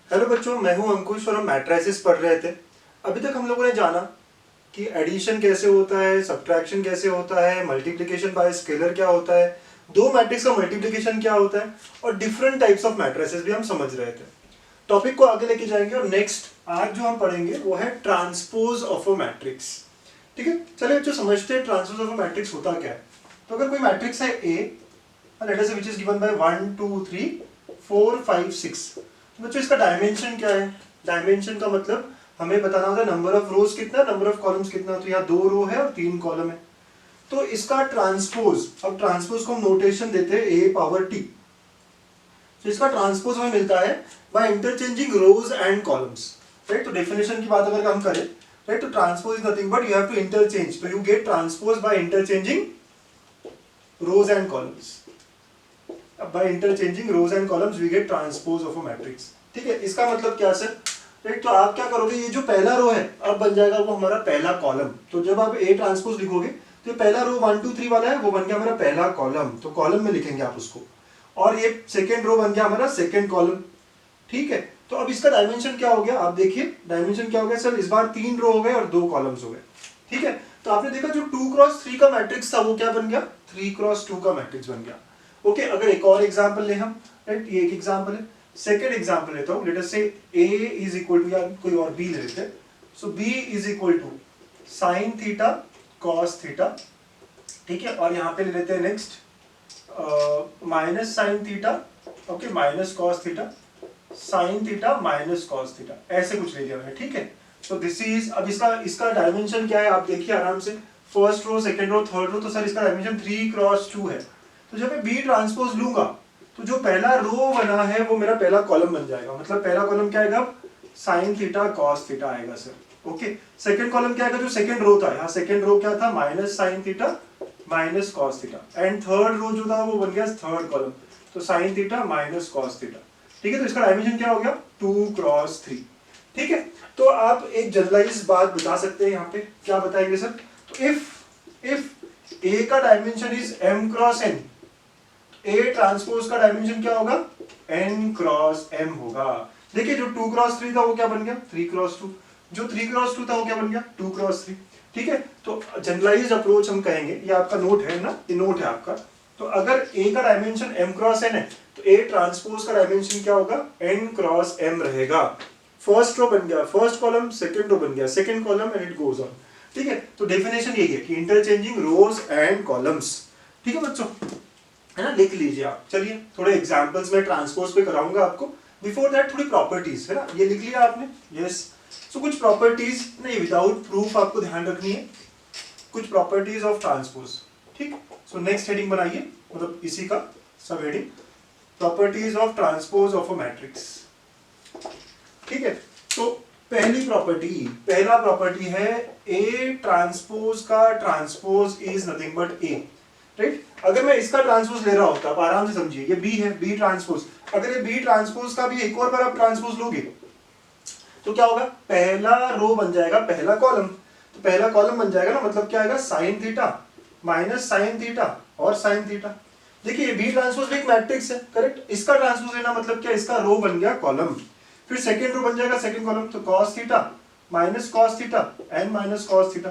Hello बच्चों, मैं हूं अंकुश और हम मैट्रिसेस पढ़ रहे थे। अभी तक हम लोगों ने जाना कि एडिशन कैसे होता है, सब्ट्रैक्शन कैसे होता है, मल्टीप्लिकेशन बाय स्केलर क्या होता है, दो मैट्रिक्स का मल्टीप्लिकेशन क्या होता है और डिफरेंट टाइप्स ऑफ मैट्रिसेस भी हम समझ रहे थे। टॉपिक को आगे लेके जाएंगे और नेक्स्ट आज जो हम पढ़ेंगे वो है ट्रांसपोज ऑफ अ मैट्रिक्स। ठीक है, चलिए बच्चों समझते हैं ट्रांसपोज ऑफ अ मैट्रिक्स होता क्या है। तो अगर कोई मैट्रिक्स है ए, लेट अस से व्हिच इज गिवन बाय 1 2 3 4 5 6, बच्चों इसका डायमेंशन क्या है। डायमेंशन का मतलब हमें बताना होता है नंबर ऑफ रोज कितना, नंबर ऑफ कॉलम्स कितना। तो यहाँ 2 रो है और 3 कॉलम है। तो इसका ट्रांसपोज, अब ट्रांसपोज को हम नोटेशन देते हैं ए पावर टी। तो इसका ट्रांसपोज हमें मिलता है by interchanging rows and columns, right. तो डेफिनेशन की बात अगर हम करें, राइट, तो transpose is nothing but you have to interchange. तो you get transpose by interchanging rows and columns. By interchanging rows and columns we get transpose of a matrix. ठीक है, इसका मतलब क्या सर, राइट। तो आप क्या करोगे, ये जो पहला रो है अब बन जाएगा वो हमारा पहला कॉलम। तो जब आप ए ट्रांसपोज लिखोगे तो पहला रो 1 2 3 वाला है, वो बन गया हमारा पहला कॉलम। तो कॉलम में लिखेंगे आप उसको, और ये सेकेंड रो बन गया हमारा सेकेंड कॉलम। ठीक है, तो अब इसका डायमेंशन क्या हो गया, आप देखिए डायमेंशन क्या हो गया सर, इस बार 3 रो हो गए और 2 कॉलम्स हो गए। ठीक है, तो आपने देखा जो 2x3 का मैट्रिक्स था वो क्या बन गया, 3x2 का मैट्रिक्स बन गया। ओके, अगर एक और एग्जांपल ले हम, राइट, ये एक एग्जांपल है। सेकंड एग्जांपल लेता हूं, लेट अस से a इज इक्वल टू, या कोई और b ले लेते हैं। So b is equal to sin theta cos theta. ठीक है, और यहां पे ले लेते हैं next minus sine theta, okay, minus cos theta, sin theta minus cos theta, ऐसे कुछ ले लिया मैंने। ठीक है, तो दिस इज, अब इसका डायमेंशन क्या है आप देखिए आराम से। First row, second row, third row, तो सर इसका डायमेंशन 3x2 है। तो जब मैं बी ट्रांसपोज लूंगा तो जो पहला रो बना है वो मेरा पहला कॉलम बन जाएगा। मतलब पहला कॉलम क्या आएगा, साइन थीटा कॉस थीटा आएगा सर। ओके, सेकंड कॉलम क्या आएगा, जो सेकंड रो था, यहाँ सेकंड रो क्या था, minus sine theta minus cos theta. And third row जो था वो बन गया थर्ड कॉलम, तो sine theta minus cos theta. ठीक है, तो इसका डायमेंशन क्या हो गया, 2x3। ठीक है, तो आप एक जनरलाइज बात बता सकते हैं यहाँ पे, क्या बताएंगे सर, तो इफ A का dimension is m cross n, A transpose का डायमेंशन क्या होगा, n क्रॉस m होगा। देखिए जो 2x3 था वो क्या बन गया, 3x2, जो 3x2 था वो क्या बन गया, 2x3। ठीक है, तो जनरलाइज्ड अप्रोच हम कहेंगे, ये आपका नोट है ना, ये नोट है आपका। तो अगर A का डायमेंशन m क्रॉस n है तो A ट्रांसपोज का डायमेंशन क्या होगा, n क्रॉस m रहेगा। फर्स्ट रो बन गया फर्स्ट कॉलम, सेकंड रो बन गया second column, and it goes on. ठीक है, तो डेफिनेशन यही है कि इंटरचेंजिंग रोज एंड कॉलम्स। ठीक है बच्चों, है ना, लिख लीजिए आप। चलिए थोड़े एग्जांपल्स में ट्रांसपोज पे कराऊंगा आपको। बिफोर दैट थोड़ी प्रॉपर्टीज, है ना, ये लिख लिया आपने, यस। सो कुछ प्रॉपर्टीज नहीं, विदाउट प्रूफ आपको ध्यान रखनी है, कुछ प्रॉपर्टीज ऑफ ट्रांसपोज। ठीक, सो नेक्स्ट हेडिंग बनाइए, मतलब इसी का सब heading, properties of transpose of a matrix. ठीक है, तो पहला प्रॉपर्टी है ए ट्रांसपोज का transpose is nothing but A, right. अगर मैं इसका ट्रांसपोज ले रहा होता, आप आराम से समझिए, ये बी है, बी ट्रांसपोज। अगर ये बी ट्रांसपोज का भी एक और बार आप ट्रांसपोज लोगे तो क्या होगा, पहला रो बन जाएगा पहला कॉलम। तो पहला कॉलम बन जाएगा ना, मतलब क्या आएगा, sign theta minus sine theta और साइन थीटा। देखिए बी ट्रांसपोज भी एक मैट्रिक्स है, करेक्ट। इसका ट्रांसपोज लेना मतलब क्या, इसका रो बन गया कॉलम, फिर सेकेंड रो बन जाएगा सेकेंड कॉलम, तो cos theta minus cos theta and minus cos theta,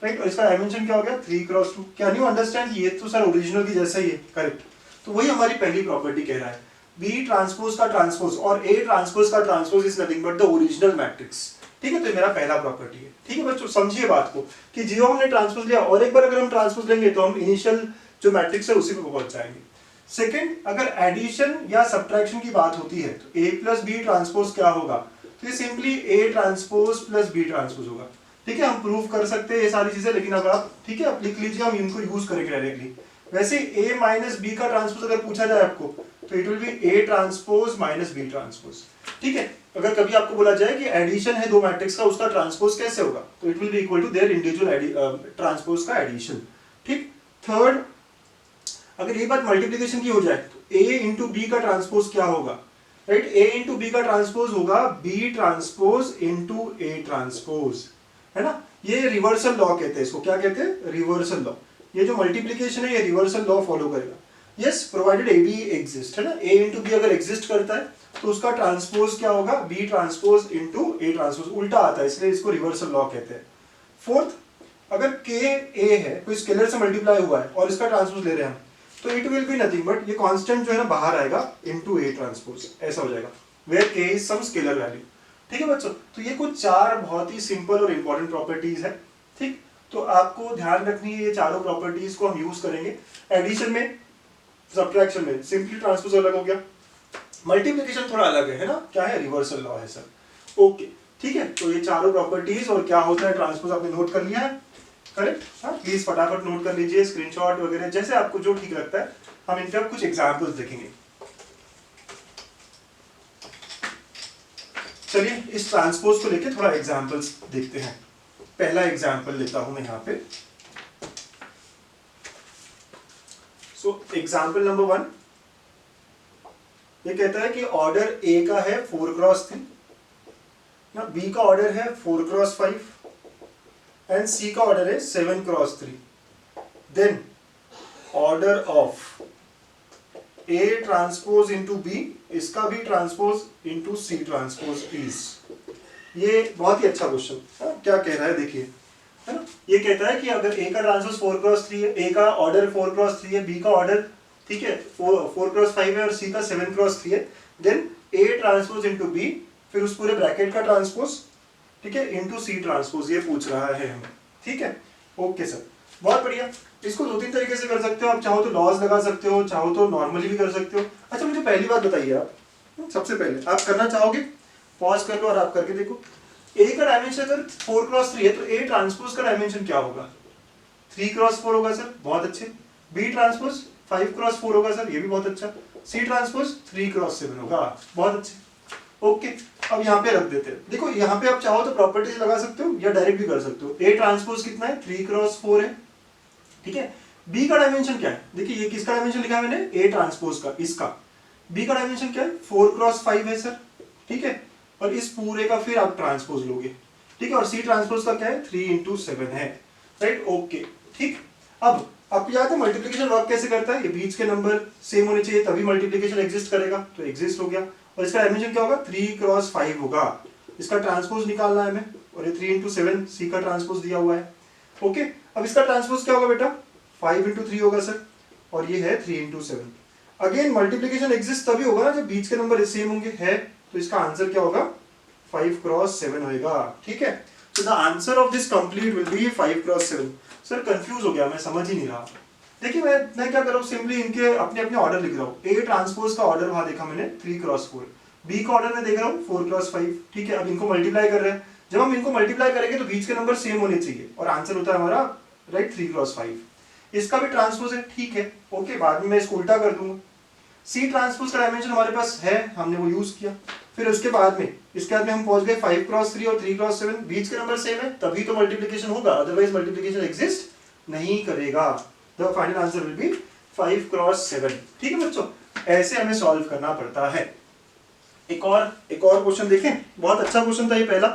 right. और इसका डायमेंशन क्या हो गया, 3x2। कैन यू अंडरस्टैंड, ये तो सर ओरिजिनल की जैसा ही है, करेक्ट। तो वही हमारी पहली प्रॉपर्टी कह रहा है, बी ट्रांसपोज का ट्रांसपोज और ए ट्रांसपोज का transpose is nothing but the original matrix. ठीक है, तो मेरा पहला प्रॉपर्टी है। ठीक है बच्चों, समझिए बात को कि जो हमने ट्रांसपोज लिया और एक बार अगर हम ट्रांसपोज लेंगे तो हम इनिशियल जो मैट्रिक्स है उसी पे पहुंच जाएंगे। सेकंड, अगर एडिशन या सब्ट्रैक्शन की बात होती है तो a प्लस बी ट्रांसपोज क्या होगा, तो ये simply a transpose plus B transpose होगा। ठीक है, हम प्रूव कर सकते हैं ये सारी चीजें, लेकिन अब आप, ठीक है, आप लिख लीजिए, हम इनको यूज करेंगे डायरेक्टली। वैसे a माइनस बी का ट्रांसपोज अगर पूछा जाए आपको तो it will be a transpose minus B transpose. ठीक है, अगर कभी आपको बोला जाए कि एडिशन है दो मैट्रिक्स का, उसका ट्रांसपोज कैसे होगा, तो it will be equal to their individual transpose का एडिशन। ठीक, थर्ड, अगर ये बात मल्टीप्लिकेशन की हो जाए तो a इंटू बी का ट्रांसपोज क्या होगा, राइट। a इंटू बी का ट्रांसपोज होगा b transpose into a transpose, है ना। ये रिवर्सल लॉ कहते हैं इसको, क्या कहते हैं, रिवर्सल लॉ। ये जो मल्टीप्लिकेशन है ये रिवर्सल लॉ फॉलो करेगा। Yes, provided A B exist, है ना, ए इंटू बी अगर एग्जिस्ट करता है तो उसका ट्रांसपोज क्या होगा, B transpose into A transpose, उल्टा आता है इसलिए इसको रिवर्सल लॉ कहते हैं। फोर्थ, अगर के ए है कोई स्केलर से मल्टीप्लाई हुआ है और इसका ट्रांसपोज ले रहे हैं हम, तो it will be nothing but ये कांस्टेंट जो है ना बाहर आएगा इनटू ए ट्रांसपोज, ऐसा हो जाएगा, वेयर के इज सम स्केलर वैल्यू। ठीक है बच्चों, तो ये कुछ चार बहुत ही सिंपल और इंपॉर्टेंट प्रॉपर्टीज है। ठीक, तो आपको ध्यान रखनी है, ये चारों प्रॉपर्टीज को हम यूज करेंगे एडिशन में, सब्ट्रैक्शन में। सिंपली ट्रांसपोज अलग हो गया, मल्टीप्लिकेशन थोड़ा अलग है ना, क्या है, रिवर्सल लॉ है सर। ओके, ठीक है, तो ये चारों प्रॉपर्टीज और क्या होता है ट्रांसपोज आपने नोट कर लिया है, करेक्ट? हाँ, प्लीज फटाफट नोट कर लीजिए, स्क्रीनशॉट वगैरह जैसे आपको जो ठीक लगता है। हम इन पे कुछ एग्जाम्पल्स देखेंगे। चलिए इस ट्रांसपोज को लेके थोड़ा एग्जाम्पल्स देखते हैं। पहला एग्जाम्पल लेता हूं मैं यहाँ पे। सो एग्जाम्पल नंबर 1, ये कहता है कि ऑर्डर ए का है 4x3 ना, बी का ऑर्डर है 4x5 एंड सी का ऑर्डर है 7x3। Then order of A transpose into B, इसका भी transpose into C transpose is. ये बहुत ही अच्छा क्वेश्चन, क्या कह रहा है देखिए, है ना, ये कहता है कि अगर ए का ट्रांसपोज 4x3 है, ए का ऑर्डर 4x3 है, बी का ऑर्डर ठीक है 4x5 है और सी का 7x3 है, then A transpose into B, फिर उस पूरे ब्रैकेट का ट्रांसपोज, ठीक है, इंटू सी ट्रांसपोज, ये पूछ रहा है हमें। ठीक है, ओके सर, बहुत बढ़िया। इसको दो तीन तरीके से कर सकते हो आप, चाहो तो लॉज लगा सकते हो, चाहो तो नॉर्मली भी कर सकते हो। अच्छा मुझे पहली बात बताइए आप, सबसे पहले आप करना चाहोगे, पॉज कर लो और आप करके देखो। ए का डायमेंशन अगर 4x3 है तो ए ट्रांसपोज का डायमेंशन क्या होगा, 3x4 होगा सर, बहुत अच्छे। बी ट्रांसपोज 5x4 होगा सर, ये भी बहुत अच्छा। सी ट्रांसपोज 3x7 होगा, बहुत अच्छे। ओके, अब यहाँ पे रख देते हैं। देखो यहाँ पे आप चाहो तो प्रॉपर्टीज लगा सकते हो या डायरेक्ट भी कर सकते हो। ए ट्रांसपोज कितना है, 3x4 है, ठीक है। बी का डायमेंशन क्या है, देखिए ये किसका डायमेंशन लिखा है मैंने, ए ट्रांसपोज का, इसका। बी का डायमेंशन क्या है, 4x5 है सर, ठीक है, और इस पूरे का फिर आप ट्रांसपोज लोगे, ठीक है, और सी ट्रांसपोज का क्या है, 3x7 है, राइट, ओके, ठीक। अब आपको याद है मल्टीप्लिकेशन वर्क कैसे करता है, ये बीच के नंबर सेम होने चाहिए तभी मल्टीप्लिकेशन एग्जिस्ट करेगा, तो एग्जिस्ट हो गया, और इसका डायमेंशन क्या होगा, 3x5 होगा, इसका ट्रांसपोज निकालना है हमें, और ये 3x7 सी का ट्रांसपोज दिया हुआ है। ओके, अब इसका ट्रांसपोज क्या होगा बेटा, 5x3 होगा सर, और ये है 3x7। अगेन मल्टीप्लिकेशन एग्जिस्ट तभी होगा ना जब बीच के नंबर सेम होंगे, है, तो इसका आंसर क्या होगा, 5x7 होगा, ठीक है। So the answer of this complete will be 5x7। Sir confuse हो गया, मैं समझ ही नहीं रहा। देखिए मैं क्या कर रहा हूँ, सिंपली इनके अपने अपने ऑर्डर लिख रहा हूँ। ए ट्रांसपोज का ऑर्डर वहां देखा मैंने 3x4, बी का ऑर्डर में देख रहा हूँ 4x5, ठीक है। अब इनको मल्टीप्लाई कर रहे हैं, जब हम इनको मल्टीप्लाई करेंगे तो बीच के नंबर सेम होने चाहिए, और आंसर होता है हमारा राइट 3x5। इसका भी ट्रांसपोज है, ठीक है, ओके, बाद में मैं इसको उल्टा कर दूंगा। सी ट्रांसपोज का डायमेंशन हमारे पास है, हमने वो यूज किया, फिर उसके बाद में इसके बाद में हम पहुंच गए 5x3 और 3x7, बीच के नंबर सेम है तभी तो मल्टीप्लिकेशन होगा, अदरवाइज मल्टीप्लिकेशन एग्जिस्ट नहीं करेगा। The final answer will be 5x7, ठीक है बच्चों, ऐसे हमें सॉल्व करना पड़ता है। एक और क्वेश्चन देखें, बहुत अच्छा क्वेश्चन था ये पहला,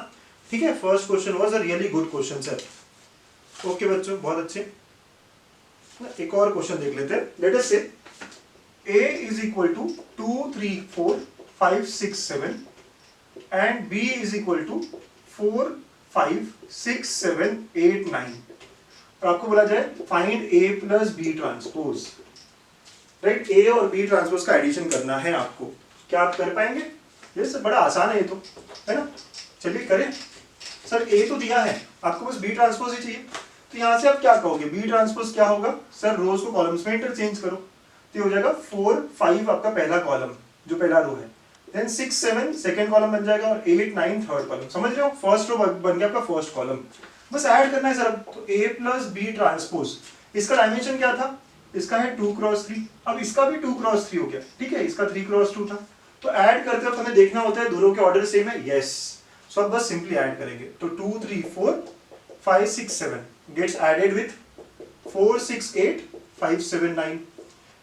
ठीक है, first question was a really good question sir. Okay बच्चों, बहुत अच्छे। एक और क्वेश्चन देख लेते हैं। लेट अस से A is equal to 2, 3, 4, 5, 6, 7 and B is equal to 4, 5, 6, 7, 8, 9। और आपको बोला जाए find A plus B transpose, right, A और B ट्रांसपोज का एडिशन करना है आपको। क्या आप कर पाएंगे? ये सब बड़ा आसान है ये तो, है ना, चलिए करें। सर A तो दिया है, आपको बस B ट्रांसपोज ही चाहिए, तो यहां से आप क्या कहोगे, B ट्रांसपोज क्या होगा सर, रोज को कॉलम्स में इंटरचेंज करो, तो हो जाएगा 4, 5 आपका पहला कॉलम जो पहला रो है, देन 6, 7 सेकंड कॉलम बन जाएगा, और 8, 9 थर्ड कॉलम। समझ रहे हो, फर्स्ट रो बन गया आपका फर्स्ट कॉलम, बस ऐड करना है सर। तो A प्लस बी ट्रांसपोज, इसका डायमेंशन क्या था, इसका है 2x3, अब इसका भी 2x3 हो गया, ठीक है, इसका 3x2 था, तो ऐड करते वक्त हमें देखना होता है दोनों के ऑर्डर सेम है, यस, सो अब बस सिंपली ऐड करेंगे, तो 2, 3, 4, 5, 6, 7 गेट्स एडेड विथ 4, 6, 8, 5, 7, 9।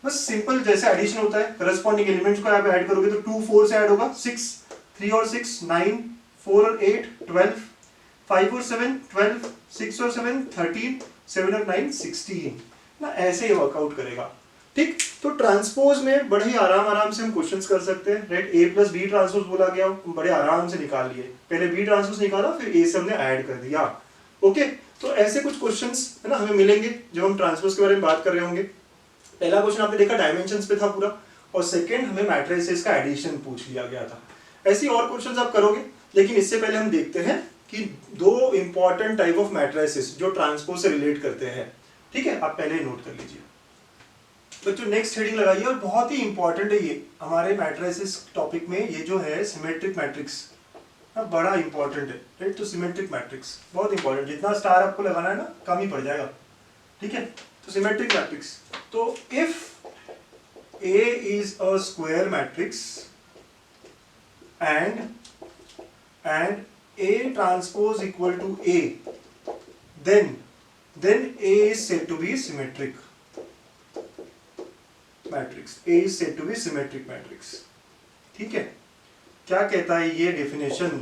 बस सिंपल जैसे एडिशन होता है, करस्पॉन्डिंग एलिमेंट्स को यहाँ पे ऐड करोगे तो 2, 4 से ऐड होगा 6, 3 और 6 9, 4 और 8 12, 5 और 7 12, 6 और 7 13, 7 और 9 16 ना, ऐसे ही वर्कआउट करेगा। ठीक, तो ट्रांसपोज में बड़े ही आराम से हम क्वेश्चंस कर सकते हैं, राइट। ए प्लस बी ट्रांसपोज बोला गया, बड़े आराम से निकाल लिए, पहले बी ट्रांसपोज निकाला फिर ए से हमने ऐड कर दिया। ओके, तो ऐसे कुछ क्वेश्चंस है ना हमें मिलेंगे जब हम ट्रांसपोज के बारे में बात कर रहे होंगे। पहला क्वेश्चन आपने देखा डायमेंशंस पे था पूरा, और सेकंड हमें मैट्रिसेस का एडिशन पूछ लिया गया था। ऐसे और क्वेश्चंस आप करोगे, लेकिन इससे पहले हम देखते हैं कि दो इंपॉर्टेंट टाइप ऑफ मैट्रिसेस जो ट्रांसपोज से रिलेट करते हैं। ठीक है, आप पहले नोट कर लीजिए बच्चों, नेक्स्ट हेडिंग लगाइए, और बहुत ही इंपॉर्टेंट है ये हमारे मैट्रिसेस टॉपिक में, ये जो है सिमेट्रिक मैट्रिक्स, बड़ा इंपॉर्टेंट है, राइट। तो सिमेट्रिक मैट्रिक्स बहुत इंपॉर्टेंट, जितना स्टार आपको लगाना है ना कम ही पड़ जाएगा। ठीक है, तो सिमेट्रिक मैट्रिक्स, तो if A is a square matrix and A transpose equal to A, then A is said to be symmetric matrix. A is said to be symmetric matrix. ठीक है, क्या कहता है ये डेफिनेशन?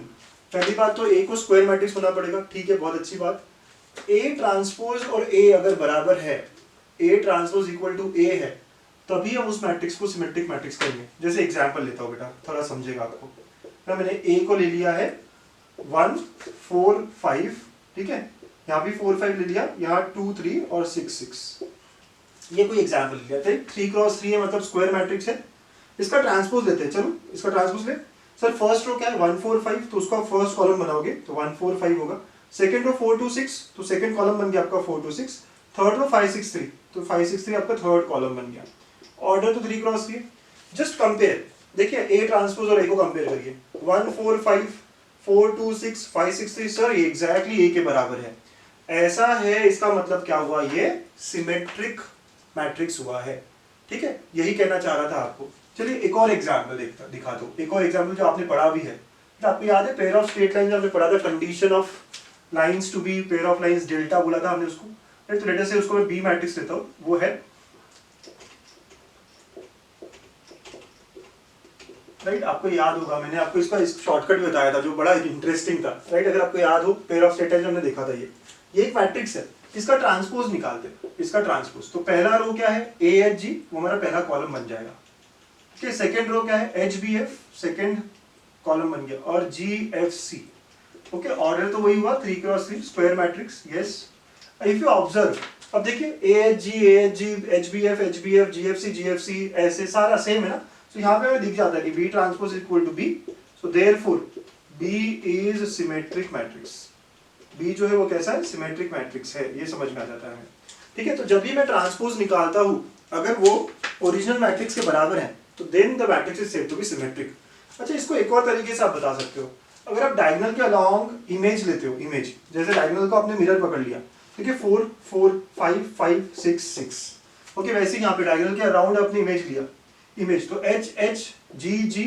पहली बात तो A को स्क्वायर मैट्रिक्स होना पड़ेगा, ठीक है, बहुत अच्छी बात। A ट्रांसपोज और A अगर बराबर है, A transpose equal to A है, तभी हम उस मैट्रिक्स को सिमेट्रिक मैट्रिक्स करेंगे। जैसे एग्जांपल लेता हूँ बेटा, थोड़ा समझेगा आपको ना। मैंने A को ले लिया है 1 4 5, ठीक है, यहाँ भी 4 5 ले लिया, यहाँ 2 3 और 6 6, ये कोई एग्जांपल लिया था। 3 क्रॉस 3 है, मतलब स्क्वायर मैट्रिक्स है। इसका ट्रांसपोज लेते हैं, चलो इसका ट्रांसपोज ले। सर फर्स्ट रो क्या है 1 4 5, तो उसका फर्स्ट कॉलम बनाओगे तो 1 4 5 होगा। सेकंड रो 4 2 6, तो सेकंड कॉलम बन गया आपका 4 2 6। थर्ड रो 5 6 3, तो 5 6 3 आपका थर्ड कॉलम बन गया। ऑर्डर तो 3 क्रॉस 3। जस्ट कंपेयर, देखिए A ट्रांसपोज और A को कंपेयर करिए। 1 4 5 4 2 6 5 6 3, सर ये एग्जैक्टली A के बराबर है। ऐसा है, इसका मतलब क्या हुआ, ये सिमेट्रिक मैट्रिक्स हुआ है। ठीक है, यही कहना चाह रहा था आपको। चलिए एक और एग्जाम्पल दिखा दो, एक और एग्जाम्पल जो आपने पढ़ा भी है। तो आपको याद है पेयर ऑफ स्ट्रेट लाइंस आपने पढ़ा था, condition of lines to be pair of lines delta बोला था हमने उसको। तो लेटर से उसको मैं बी मैट्रिक्स लेता हूँ, वो है राइट। आपको याद होगा, मैंने आपको इसका शॉर्टकट बताया था जो बड़ा इंटरेस्टिंग था, राइट। अगर आपको याद हो, पेयर ऑफ स्ट्रेट लाइंस हमने देखा था। ये एक मैट्रिक्स है, इसका ट्रांसपोज निकालते हैं। इसका ट्रांसपोज, तो पहला रो क्या है AHG, वो हमारा पहला कॉलम बन जाएगा। ठीक है, सेकंड रो क्या है HBF, सेकंड कॉलम बन गया, और GFC। ओके, ऑर्डर तो वही हुआ 3 cross 3 square matrix. Yes, if you observe, अब देखिए AHG HBF GFC GFC ऐसे सारा सेम है ना। तो यहाँ पे हमें दिख जाता है कि B transpose equal to B, so therefore B is symmetric matrix. B जो है वो कैसा है, सिमेट्रिक मैट्रिक्स है, ये समझ में आ जाता है। ठीक है, तो जब भी मैं ट्रांसपोज निकालता हूँ, अगर वो ओरिजिनल मैट्रिक्स के बराबर है, तो then the matrix is said to be symmetric. अच्छा, इसको एक और तरीके से आप बता सकते हो। अगर आप डायगोनल के अलोंग इमेज लेते हो, इमेज जैसे डायगोनल को आपने मिरर पकड़ लिया, ठीक है, 4 4 5 5 6 6, ओके, वैसे ही यहाँ पे डायगोनल के अराउंड आपने इमेज लिया, इमेज तो H H G G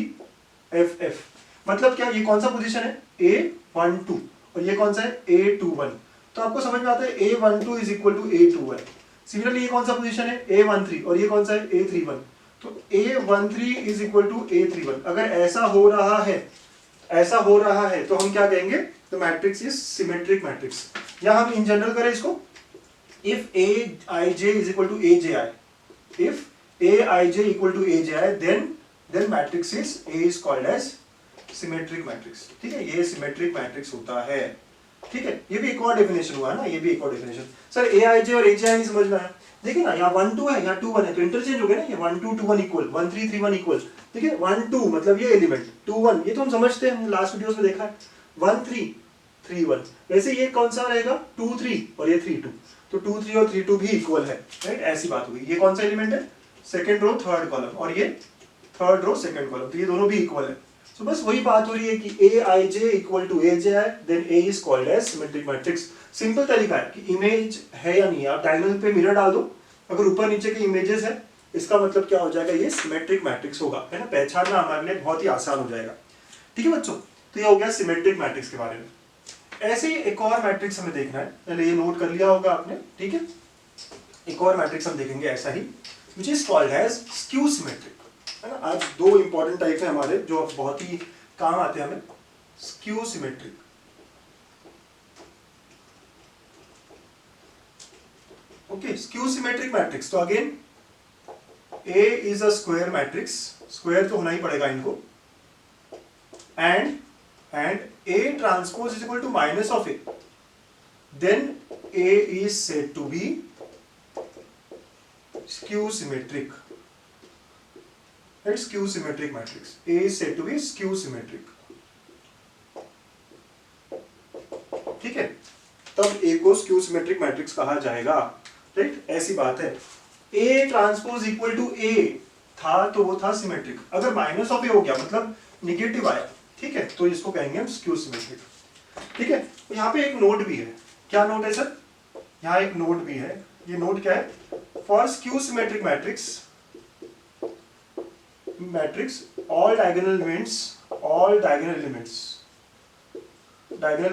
F F, मतलब क्या, ये कौन सा पोजीशन है A12, और ये कौन सा है A21। तो आपको समझ में आता है A12 is equal to A21। Similarly ये कौन सा पोजीशन है A13, और ये कौन सा है A31, तो A13 is equal to A31। अगर ऐसा हो रहा है तो हम क्या कहेंगे, तो मैट्रिक्स इज सिमेट्रिक मैट्रिक्स। या हम इन जनरल करें इसको, if Aij is equal to AJI, if Aij equal to AJI, then matrix is called as symmetric matrix। ठीक है, ये सिमेट्रिक मैट्रिक्स होता है। ठीक है, ये भी एक और डेफिनेशन हुआ ना, ये भी एक और डेफिनेशन। सर Aij और AJI नहीं समझ में आया, देखिए ना, यहाँ 1 2 है, यहाँ 2 1 है, तो इंटरचेंज हो गया ना, ये 1 2 2 1 इक्वल 1 3 3 1 इक्वल। ठीक है, 1 2 मतलब ये एलिमेंट, 2 1 ये तो हम समझते हैं, लास्ट वीडियोस में देखा है। 1 3 3 1, वैसे ये कौन सा रहेगा 2 3, और ये 3 2, तो 2 3 और 3 2 भी इक्वल है, राइट। ऐसी बात हुई, ये कौन सा एलिमेंट है, सेकेंड रो थर्ड कॉलम, और ये थर्ड रो सेकेंड कॉलम, तो ये दोनों भी इक्वल है। तो बस वही बात हो रही है कि Aij equal to AJI, then A is called as symmetric matrix. Simple तरीका है कि इमेज है या नहीं, आप डायगोनल पे मिरर डाल दो, अगर ऊपर नीचे की इमेजेस है, इसका मतलब क्या हो जाएगा, ये सिमेट्रिक मैट्रिक्स होगा, है ना। पहचानना हमारे लिए बहुत ही आसान हो जाएगा। ठीक है बच्चों, तो ये हो गया सिमेट्रिक मैट्रिक्स के बारे में। ऐसे ही एक और मैट्रिक्स हमें देखना है, पहले ये नोट कर लिया होगा आपने। ठीक है, एक और मैट्रिक्स हम देखेंगे ऐसा ही, which is called as skew symmetric, है ना। आज दो इंपॉर्टेंट टाइप है हमारे जो बहुत ही काम आते हैं हमें। skew symmetric, okay, skew symmetric matrix. तो again A is a square matrix, square तो होना ही पड़ेगा इनको, and A transpose is equal to minus of A, then A is said to be skew symmetric. It's skew symmetric matrix. A is said to be skew symmetric. ठीक है, तब A को skew symmetric matrix कहा जाएगा, right? ऐसी बात है। A transpose equal to A था तो वो था सिमेट्रिक, अगर माइनस ऑफ A हो गया मतलब निगेटिव आया, ठीक है, तो इसको कहेंगे हम स्क्यू सिमेट्रिक। ठीक है, तो यहाँ पे एक नोट भी है। क्या नोट है सर? यहाँ एक नोट भी है। ये नोट क्या है? For skew symmetric matrix all diagonal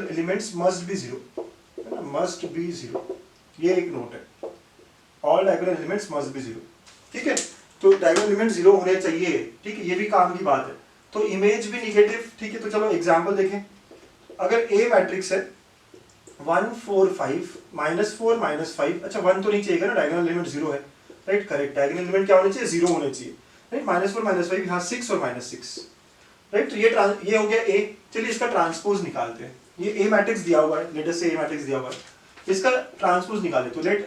elements must be zero, है ना? must be zero, ये एक नोट है। all diagonal elements must be zero, ठीक है, तो diagonal elements जीरो होने चाहिए, ठीक है, ये भी काम की बात है। तो इमेज भी निगेटिव, ठीक है, तो चलो एग्जांपल देखें। अगर A मैट्रिक्स है 1 4 5 -4 -5, अच्छा 1 तो नहीं चाहिए ना, डायगोनल एलिमेंट 0 है, राइट? करेक्ट, डायगोनल एलिमेंट क्या होने चाहिए? 0 होने चाहिए, राइट? -4 -5 यहाँ 6 और -6, राइट? तो ये हो गया A। चलिए इसका ट्रांसपोज निकालते हैं। ये A मैट्रिक्स दिया हुआ है, लेट अस से A मैट्रिक्स दिया हुआ है, इसका ट्रांसपोज निकाले। तो लेट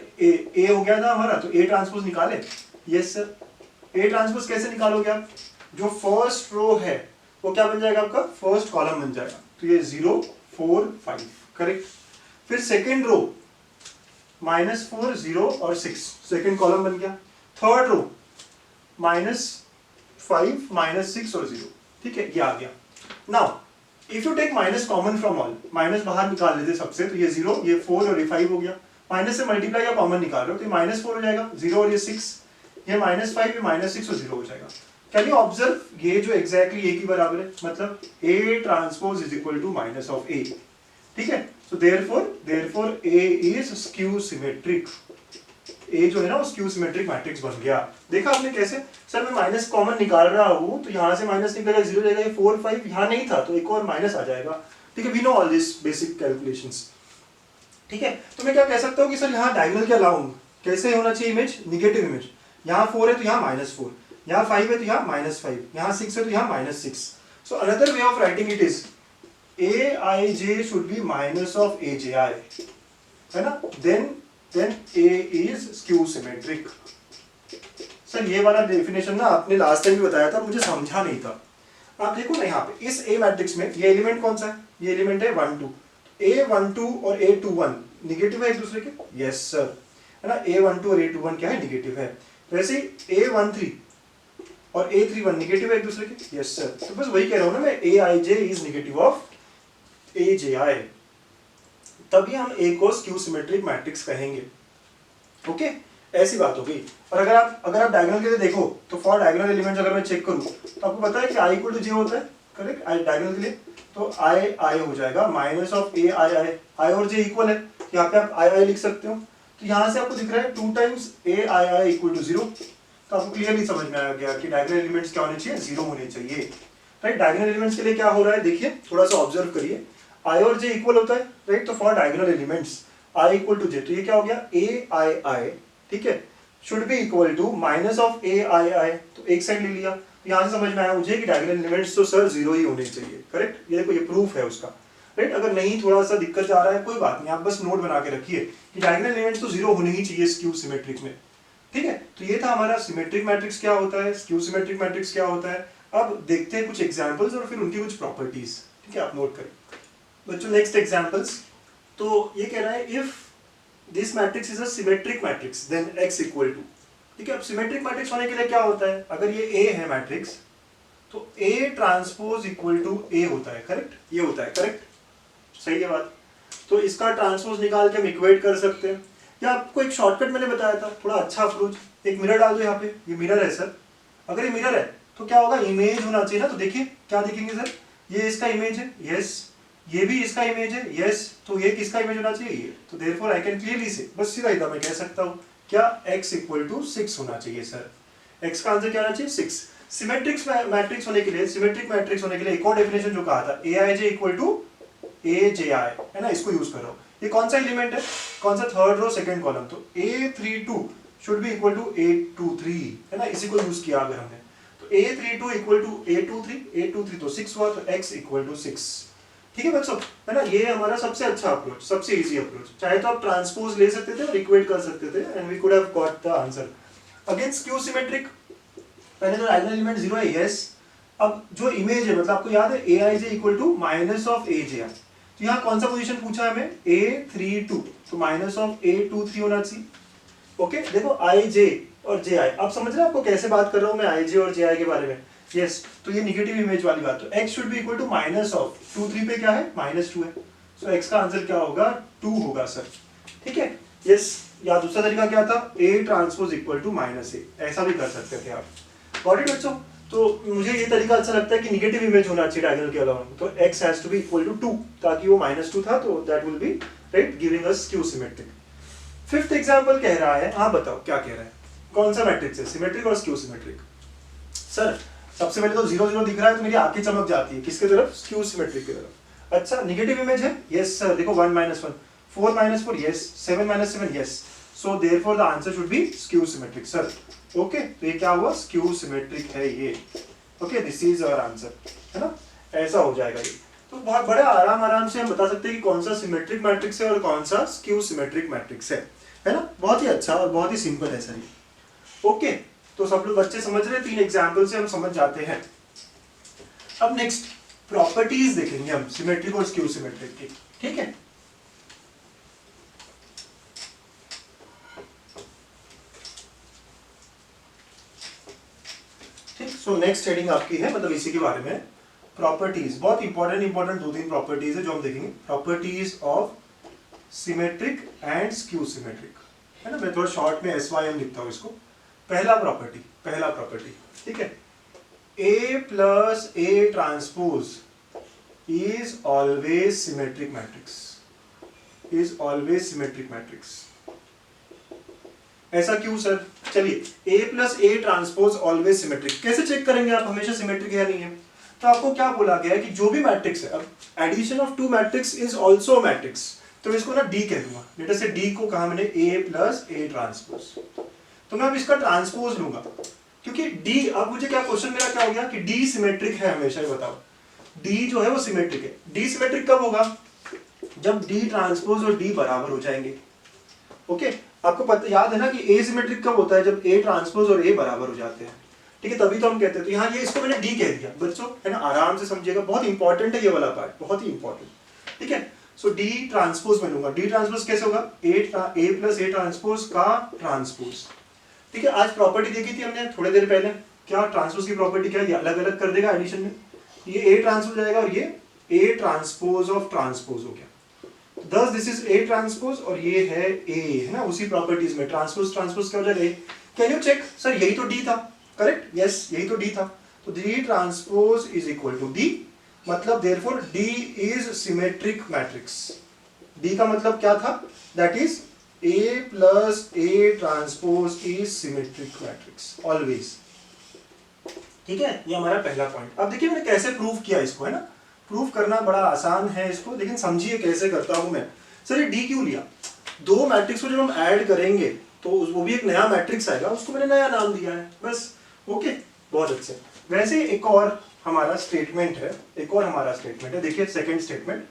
A हो गया ना हमारा, तो A ट्रांसपोज निकाले। यस सर, A ट्रांसपोज कैसे निकालोगे आप? जो फर्स्ट रो है वो क्या बन जाएगा आपका? फर्स्ट कॉलम बन जाएगा। तो ये 0 4 5, करेक्ट। फिर सेकेंड रो -4 0 और 6, सेकेंड कॉलम बन गया। थर्ड रो -5 -6 और 0, ठीक है, ये आ गया। Now if you take minus common from all, minus बाहर निकाल लेते सबसे, तो ये 0, ये 4 और ये 5 हो गया। माइनस से मल्टीप्लाई या कॉमन निकाल रहे हो तो ये -4 हो जाएगा, 0 और ये 6, ये -5, ये -6 और 0 हो जाएगा। कैन यू ऑब्जर्व, ये जो एग्जैक्टली A की बराबर है, मतलब A transpose is equal to minus of A, ठीक है। So therefore A is skew symmetric. A जो है ना वो स्क्यू सिमेट्रिक मैट्रिक्स बन गया। देखा आपने कैसे? सर मैं माइनस कॉमन निकाल रहा हूँ तो यहाँ से माइनस निकलेगा, 0 जाएगा, ये 4 5 यहाँ नहीं था तो एक और माइनस आ जाएगा, ठीक है। We know all this basic calculations, ठीक है। तो मैं क्या कह सकता हूँ कि सर यहाँ डायगोनल क्या लाऊं, कैसे होना चाहिए इमेज? Negative image. यहाँ 4 है तो यहाँ -4, यहाँ 5 है तो यहाँ -5, यहाँ 6 है तो यहाँ -6। So another way of writing it is Aij should be minus of Abi, है ना? Then A is skew symmetric। Sir ये वाला डेफिनेशन ना आपने लास्ट टाइम भी बताया था, मुझे समझा नहीं था। आप देखो ना यहाँ पे इस A मैट्रिक्स में ये एलिमेंट कौन सा है? ये एलिमेंट है 1 2। A12 और A21 निगेटिव है एक दूसरे के? यस सर, है ना? A12 और A21 क्या है? निगेटिव है। वैसे A13 और A31 निगेटिव है एक दूसरे के? Yes sir. तो बस वही कह रहा हूँ ना मैं, Aij is negative of Aj, तभी हम A को स्क्यू सिमेट्रिक मैट्रिक्स कहेंगे। ओके, ऐसी बात हो गई। और अगर आप डायगोनल के लिए देखो तो फॉर डायगोनल एलिमेंट्स अगर मैं चेक करूं तो आपको पता है कि i इक्वल टू j होता है, करेक्ट? डायगोनल के लिए तो i हो जाएगा माइनस ऑफ a i और j इक्वल है, यहाँ पे आप i लिख सकते हो। तो यहाँ से आपको दिख रहा है 2 टाइम्स a इक्वल टू 0। तो आपको क्लियरली समझ में आ गया कि डायगोनल एलिमेंट्स क्या होने चाहिए? 0 होने चाहिए, राइट? डायगोनल एलिमेंट्स के लिए क्या हो रहा है देखिए, थोड़ा सा ऑब्जर्व करिए। i और j इक्वल होता है, राइट? तो for diagonal elements i equal to j, तो ये क्या हो गया? ai, ठीक है, should be equal to minus of ai, तो एक साइड ले लिया। तो यहाँ से समझ में आया मुझे कि डायगोनल एलिमेंट्स तो सर 0 ही होने चाहिए, करेक्ट? ये देखो, ये प्रूफ है उसका, राइट? अगर नहीं थोड़ा सा दिक्कत आ रहा है कोई बात नहीं, आप बस नोट बना के रखिए कि डायगोनल एलिमेंट्स तो 0 होने ही चाहिए स्क्यू सिमेट्रिक में, ठीक है। तो ये था हमारा सिमेट्रिक मैट्रिक्स क्या होता है, स्क्यू सिमेट्रिक मैट्रिक्स क्या होता है। अब देखते हैं कुछ एग्जांपल्स और फिर उनकी कुछ प्रॉपर्टीज, ठीक है? आप नोट करें बच्चों। नेक्स्ट एग्जांपल्स, तो ये कह रहा है if this matrix is a symmetric matrix then x equal to, ठीक है। अब सिमेट्रिक मैट्रिक्स होने के लिए क्या होता है? अगर ये A है मैट्रिक्स तो A transpose equal to A होता है, करेक्ट? ये होता है, करेक्ट? सही है बात। तो इसका ट्रांसपोज निकाल के हम इक्वेट कर सकते हैं, या आपको एक शॉर्टकट मैंने बताया था, थोड़ा अच्छा अप्रोच, एक मिरर डाल दो यहाँ पे। ये मिरर है सर, अगर ये मिरर है तो क्या होगा? इमेज होना चाहिए ना। तो देखिए क्या देखेंगे सर, ये इसका इमेज है, यस, ये भी इसका इमेज है, यस, तो ये किसका इमेज होना चाहिए? ये। तो देयरफॉर आई कैन क्लियरली से, बस सीधा इधर मैं कह सकता हूँ क्या? x इक्वल टू 6 होना चाहिए सर। x का आंसर क्या होना चाहिए? 6। सिमेट्रिक मैट्रिक्स होने के लिए, सिमेट्रिक मैट्रिक्स होने के लिए एक और डेफिनेशन जो कहा था, aij इक्वल टू aji, है ना? इसको यूज करो। ये कौन सा एलिमेंट है? कौन सा? Third row second column. तो A32 should be equal to 823, है ना, इसी को यूज किया अगर हमने, तो A32 इक्वल टू 823 तो 6 हुआ, तो x इक्वल टू 6। ठीक है बच्चों, है ना, ये हमारा सबसे अच्छा अप्रोच, सबसे इजी अप्रोच। चाहे तो आप ट्रांसपोज ले सकते थे और इक्वेट कर सकते थे and we could have got the answer. Again skew symmetric, पहले तो डायगोनल एलिमेंट 0 है, यस। अब जो इमेज है, मतलब आपको याद है aij equal to minus of aj, तो यहाँ कौन सा पोजीशन पूछा है हमें, A32, तो माइनस ऑफ A23 होना चाहिए। ओके, देखो ij और ji, अब समझ रहे हैं आपको कैसे बात कर रहा हूँ मैं ij और ji के बारे में, यस। तो ये निगेटिव इमेज वाली बात, तो x should be equal to minus of 23 पे क्या है, -2 है, सो x का आंसर क्या होगा, 2 होगा सर। ठीक है, यस। या दूसरा तरीका क्या था, A transpose equal to -a, ऐसा भी कर सकते थे आप। गॉट इट बच्चों? तो मुझे ये तरीका अच्छा लगता है कि निगेटिव इमेज होना चाहिए डायगोनल के अलावा, तो x has to be equal to 2, ताकि वो -2 था, तो that will be right giving us skew symmetric. Fifth example कह रहा है, हाँ बताओ क्या कह रहा है, कौन सा मैट्रिक्स है, सिमेट्रिक और स्क्यू सिमेट्रिक? सर सबसे पहले तो 0 0 दिख रहा है, तो मेरी आंखें चमक जाती है, किसके तरफ, स्क्यू सिमेट्रिक की तरफ। अच्छा, निगेटिव इमेज है, यस सर, देखो 1 -1, 4 -4, yes, 7 -7, yes, so therefore the answer should be skew symmetric sir. Okay, तो ये क्या हुआ, स्क्यू सिमेट्रिक है ये। Okay, this is our answer, है ना, ऐसा हो जाएगा ये। तो बहुत बड़े आराम से हम बता सकते हैं कि कौन सा सिमेट्रिक मैट्रिक्स है और कौन सा स्क्यू सिमेट्रिक मैट्रिक्स है ना, बहुत ही अच्छा और बहुत ही सिंपल है सर ये। ओके, तो सब लोग बच्चे समझ रहे हैं, 3 एग्जाम्पल से हम समझ जाते हैं। अब नेक्स्ट प्रॉपर्टीज देखेंगे हम सिमेट्रिक और स्क्यू सिमेट्रिक की, ठीक है। ठीक, सो नेक्स्ट हेडिंग आपकी है, मतलब इसी के बारे में, प्रॉपर्टीज। बहुत इंपॉर्टेंट 2-3 प्रॉपर्टीज है जो हम देखेंगे, properties of symmetric and skew symmetric, है ना। मैं थोड़ा शॉर्ट में SYM लिखता हूं इसको। पहला प्रॉपर्टी, ठीक है, A plus A transpose is always symmetric matrix, ऐसा क्यों सर? चलिए, A plus A transpose always symmetric, कैसे चेक करेंगे आप हमेशा सिमेट्रिक है या नहीं है? तो आपको क्या बोला गया है कि जो भी मैट्रिक्स है, अब addition of 2 matrix is also matrix, तो इसको ना D कह दूंगा। लेटर से D को कहा मैंने A प्लस A ट्रांसपोज, तो मैं अब इसका ट्रांसपोज लूंगा, क्योंकि D, अब मुझे क्या क्वेश्चन मेरा क्या हो गया कि D सिमेट्रिक है हमेशा, ये बताओ D जो है वो सिमेट्रिक है। D सिमेट्रिक कब होगा? जब D ट्रांसपोज और D बराबर हो जाएंगे। ओके, आपको पता याद है ना कि A सिमेट्रिक कब होता है? जब A ट्रांसपोज और A बराबर हो जाते हैं, ठीक है, तभी तो हम कहते हैं। तो यहाँ ये इसको मैंने D कह दिया बच्चों, है ना, आराम से समझिएगा, बहुत इंपॉर्टेंट है ये वाला पार्ट, बहुत ही इंपॉर्टेंट, ठीक है। सो D ट्रांसपोज में लूंगा, D ट्रांसपोज कैसे होगा, A प्लस A ट्रांसपोज का ट्रांसपोज, ठीक है। आज प्रॉपर्टी देखी थी हमने थोड़ी देर पहले, क्या ट्रांसपोज की प्रॉपर्टी क्या है, ये अलग अलग कर देगा एडिशन में, ये A ट्रांसपोज आएगा और ये A ट्रांसपोज ऑफ ट्रांसपोज हो गया, दस दिस इज A ट्रांसपोज और ये है A, है ना, उसी प्रॉपर्टीज में ट्रांसपोज क्या हो जाएगा, कैन यू चेक सर, यही तो D था, करेक्ट, यस, यही तो D था, तो D transpose is equal to D, मतलब therefore D is symmetric matrix. D का मतलब क्या था, that is A plus A transpose is symmetric matrix always, ठीक है। ये हमारा पहला पॉइंट। अब देखिए मैंने कैसे प्रूव किया इसको, है ना, प्रूव करना बड़ा आसान है इसको, लेकिन समझिए कैसे करता हूं मैं। सर ये D क्यों लिया, 2 मैट्रिक्स को जब हम ऐड करेंगे तो वो भी एक नया मैट्रिक्स आएगा, उसको मैंने नया नाम दिया है बस। ओके, बहुत अच्छे। वैसे एक और हमारा स्टेटमेंट है, देखिए सेकेंड स्टेटमेंट,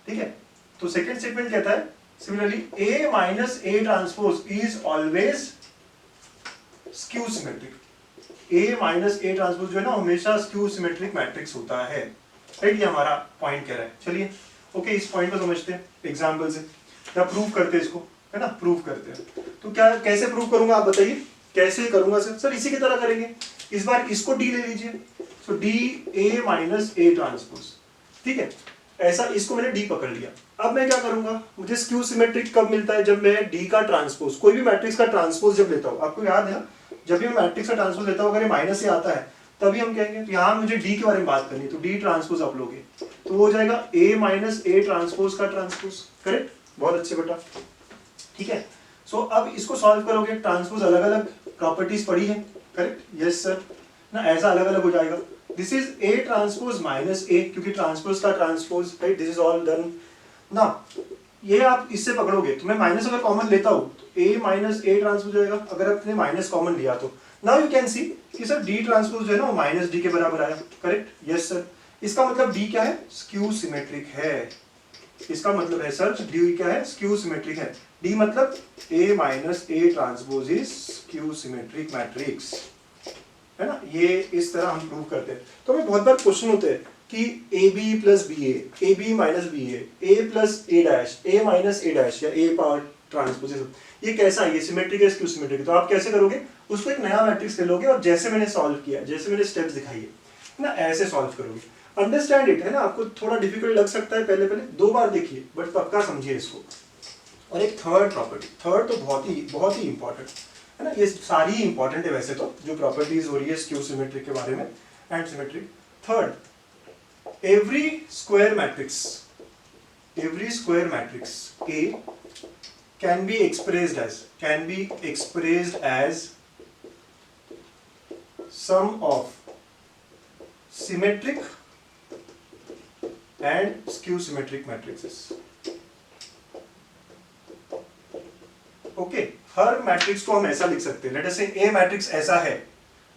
ठीक है। तो सेकेंड स्टेटमेंट कहता है Similarly, A minus A transpose is always skew symmetric. A minus A transpose जो है ना हमेशा skew symmetric मैट्रिक्स होता है, राइट, ये हमारा पॉइंट कह रहा है। चलिए ओके, इस पॉइंट को समझते हैं एग्जाम्पल से, क्या प्रूव करते हैं इसको, है ना, प्रूव करते हैं। तो क्या कैसे प्रूव करूंगा आप बताइए, कैसे करूंगा सर? इसी की तरह करेंगे, इस बार इसको D ले लीजिए, सो D A minus A transpose, ठीक है, ऐसा, इसको मैंने D पकड़ लिया। अब मैं क्या करूंगा, मुझे स्क्यू सिमेट्रिक कब मिलता है, जब मैं D का ट्रांसपोज, कोई भी मैट्रिक्स का ट्रांसपोज जब लेता हूं, आपको याद है जब भी मैं मैट्रिक्स का ट्रांसपोज लेता हूं अगर ये माइनस से आता है तभी हम कहेंगे, तो यहाँ मुझे D के बारे में बात करनी है, तो D ट्रांसपोज आप लोगे तो वो हो जाएगा A माइनस A ट्रांसपोज का ट्रांसपोज, करेक्ट, बहुत अच्छे बेटा, ठीक है। सो अब इसको सॉल्व करोगे, ट्रांसपोज अलग अलग प्रॉपर्टीज पड़ी है, करेक्ट, यस सर ना, ऐसा अलग अलग हो जाएगा। This is A transpose minus A, क्योंकि ट्रांसपोज का transpose, right, this is all done. Now, ये आप इससे पकड़ोगे तो मैं माइनस अगर कॉमन लेता हूँ तो ए माइनस ए ट्रांसपोज जाएगा, अगर आपने माइनस कॉमन लिया तो। नाउ यू कैन सी कि सर डी ट्रांसपोज जो है ना वो माइनस डी के बराबर आया, करेक्ट? Yes sir. इसका मतलब डी क्या है? स्क्यू सिमेट्रिक है। इसका मतलब है सर डी क्या है? स्क्यू सिमेट्रिक है। डी मतलब A minus A transpose is skew symmetric matrix, है ना? ये इस तरह हम प्रूव करते हैं। तो हमें बहुत बार क्वेश्चन होते हैं कि A B plus B A B minus B A plus A dash, A minus A dash या ए पावर ट्रांसपोज, ये कैसा है? ये सिमेट्रिक है, स्क्यू सिमेट्रिक है। तो आप कैसे करोगे? उसको एक नया मैट्रिक्स ले लोगे और जैसे मैंने सॉल्व किया, जैसे मैंने स्टेप्स दिखाई है ना, ऐसे सॉल्व करोगे। अंडरस्टैंड इट, है ना? आपको थोड़ा डिफिकल्ट लग सकता है पहले पहले, 2 बार देखिए, बट पक्का समझिए इसको। और एक थर्ड प्रॉपर्टी, थर्ड तो बहुत ही इंपॉर्टेंट है ना, ये सारी ही इंपॉर्टेंट है वैसे तो, जो प्रॉपर्टीज हो रही है स्क्यू सिमेट्रिक के बारे में and symmetric. Third, every square matrix A can be expressed as sum of symmetric and skew symmetric matrices. Okay, her matrix को हम ऐसा लिख सकते हैं, लेट अस से ए मैट्रिक्स ऐसा है,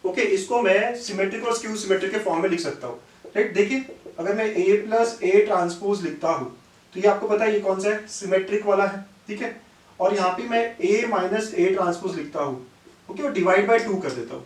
ओके, इसको मैं सिमेट्रिक और स्क्यू सिमेट्रिक के फॉर्म में लिख सकता हूँ, राइट? देखिए, अगर मैं ए प्लस ए ट्रांसपोज लिखता हूँ तो ये आपको पता है ये कौन सा है? सिमेट्रिक वाला है, ठीक है? और यहाँ पे मैं ए माइनस ए ट्रांसपोज लिखता हूँ, ओके, और डिवाइड बाय 2 कर देता हूँ।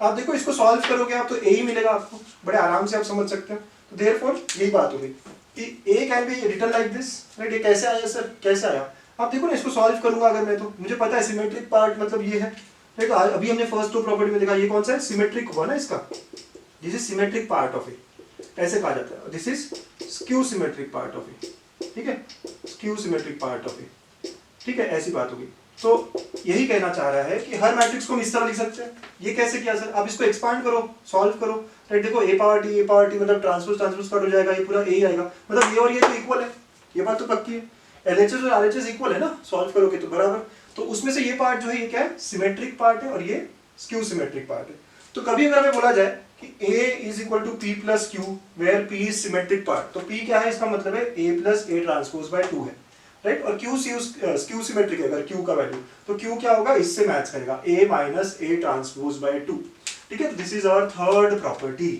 आप देखो, इसको सॉल्व करोगे आप तो ए ही मिलेगा आपको, बड़े आराम से आप समझ सकते हो। तो देयरफॉर यही बात हो गई कि A can be written like this, right? ये कैसे आया सर? कैसे आया? आप देखो ना, इसको सॉल्व करूंगा अगर मैं, तो मुझे पता है सिमेट्रिक पार्ट मतलब ये है, राइट? अभी हमने फर्स्ट 2 प्रॉपर्टी में देखा, ये कौन सा है? सिमेट्रिक हुआ ना इसका, this is symmetric part of A, ऐसे कहा जाता है। This is skew symmetric part of A, ठीक है? Skew symmetric part of A, ठीक है? ऐसी बात होगी। तो यही कहना चाह रहा है कि हर मैट्रिक्स को हम इस तरह लिख सकते हैं। ये कैसे किया सर? आप इसको एक्सपांड करो, सॉल्व करो, राइट? देखो ए पावर टी मतलब ट्रांसपोज कट हो जाएगा, ये पूरा ए आएगा, मतलब ये और ये तो इक्वल है, ये बात तो पक्की है। एलएचएस और आरएचएस इक्वल है ना, सॉल्व करोगे तो बराबर। तो उसमें से ये पार्ट जो है ये क्या है? सिमेट्रिक पार्ट है और ये स्क्यू सिमेट्रिक पार्ट है। तो कभी अगर हमें बोला जाए कि A is equal to P plus Q where P is symmetric part, तो P क्या है? इसका मतलब है A plus A transpose by 2 है, राइट? और Q स्क्यू सिमेट्रिक है अगर Q का वैल्यू, तो Q क्या होगा? इससे मैच करेगा, A minus A transpose by 2, ठीक है? This is our third property,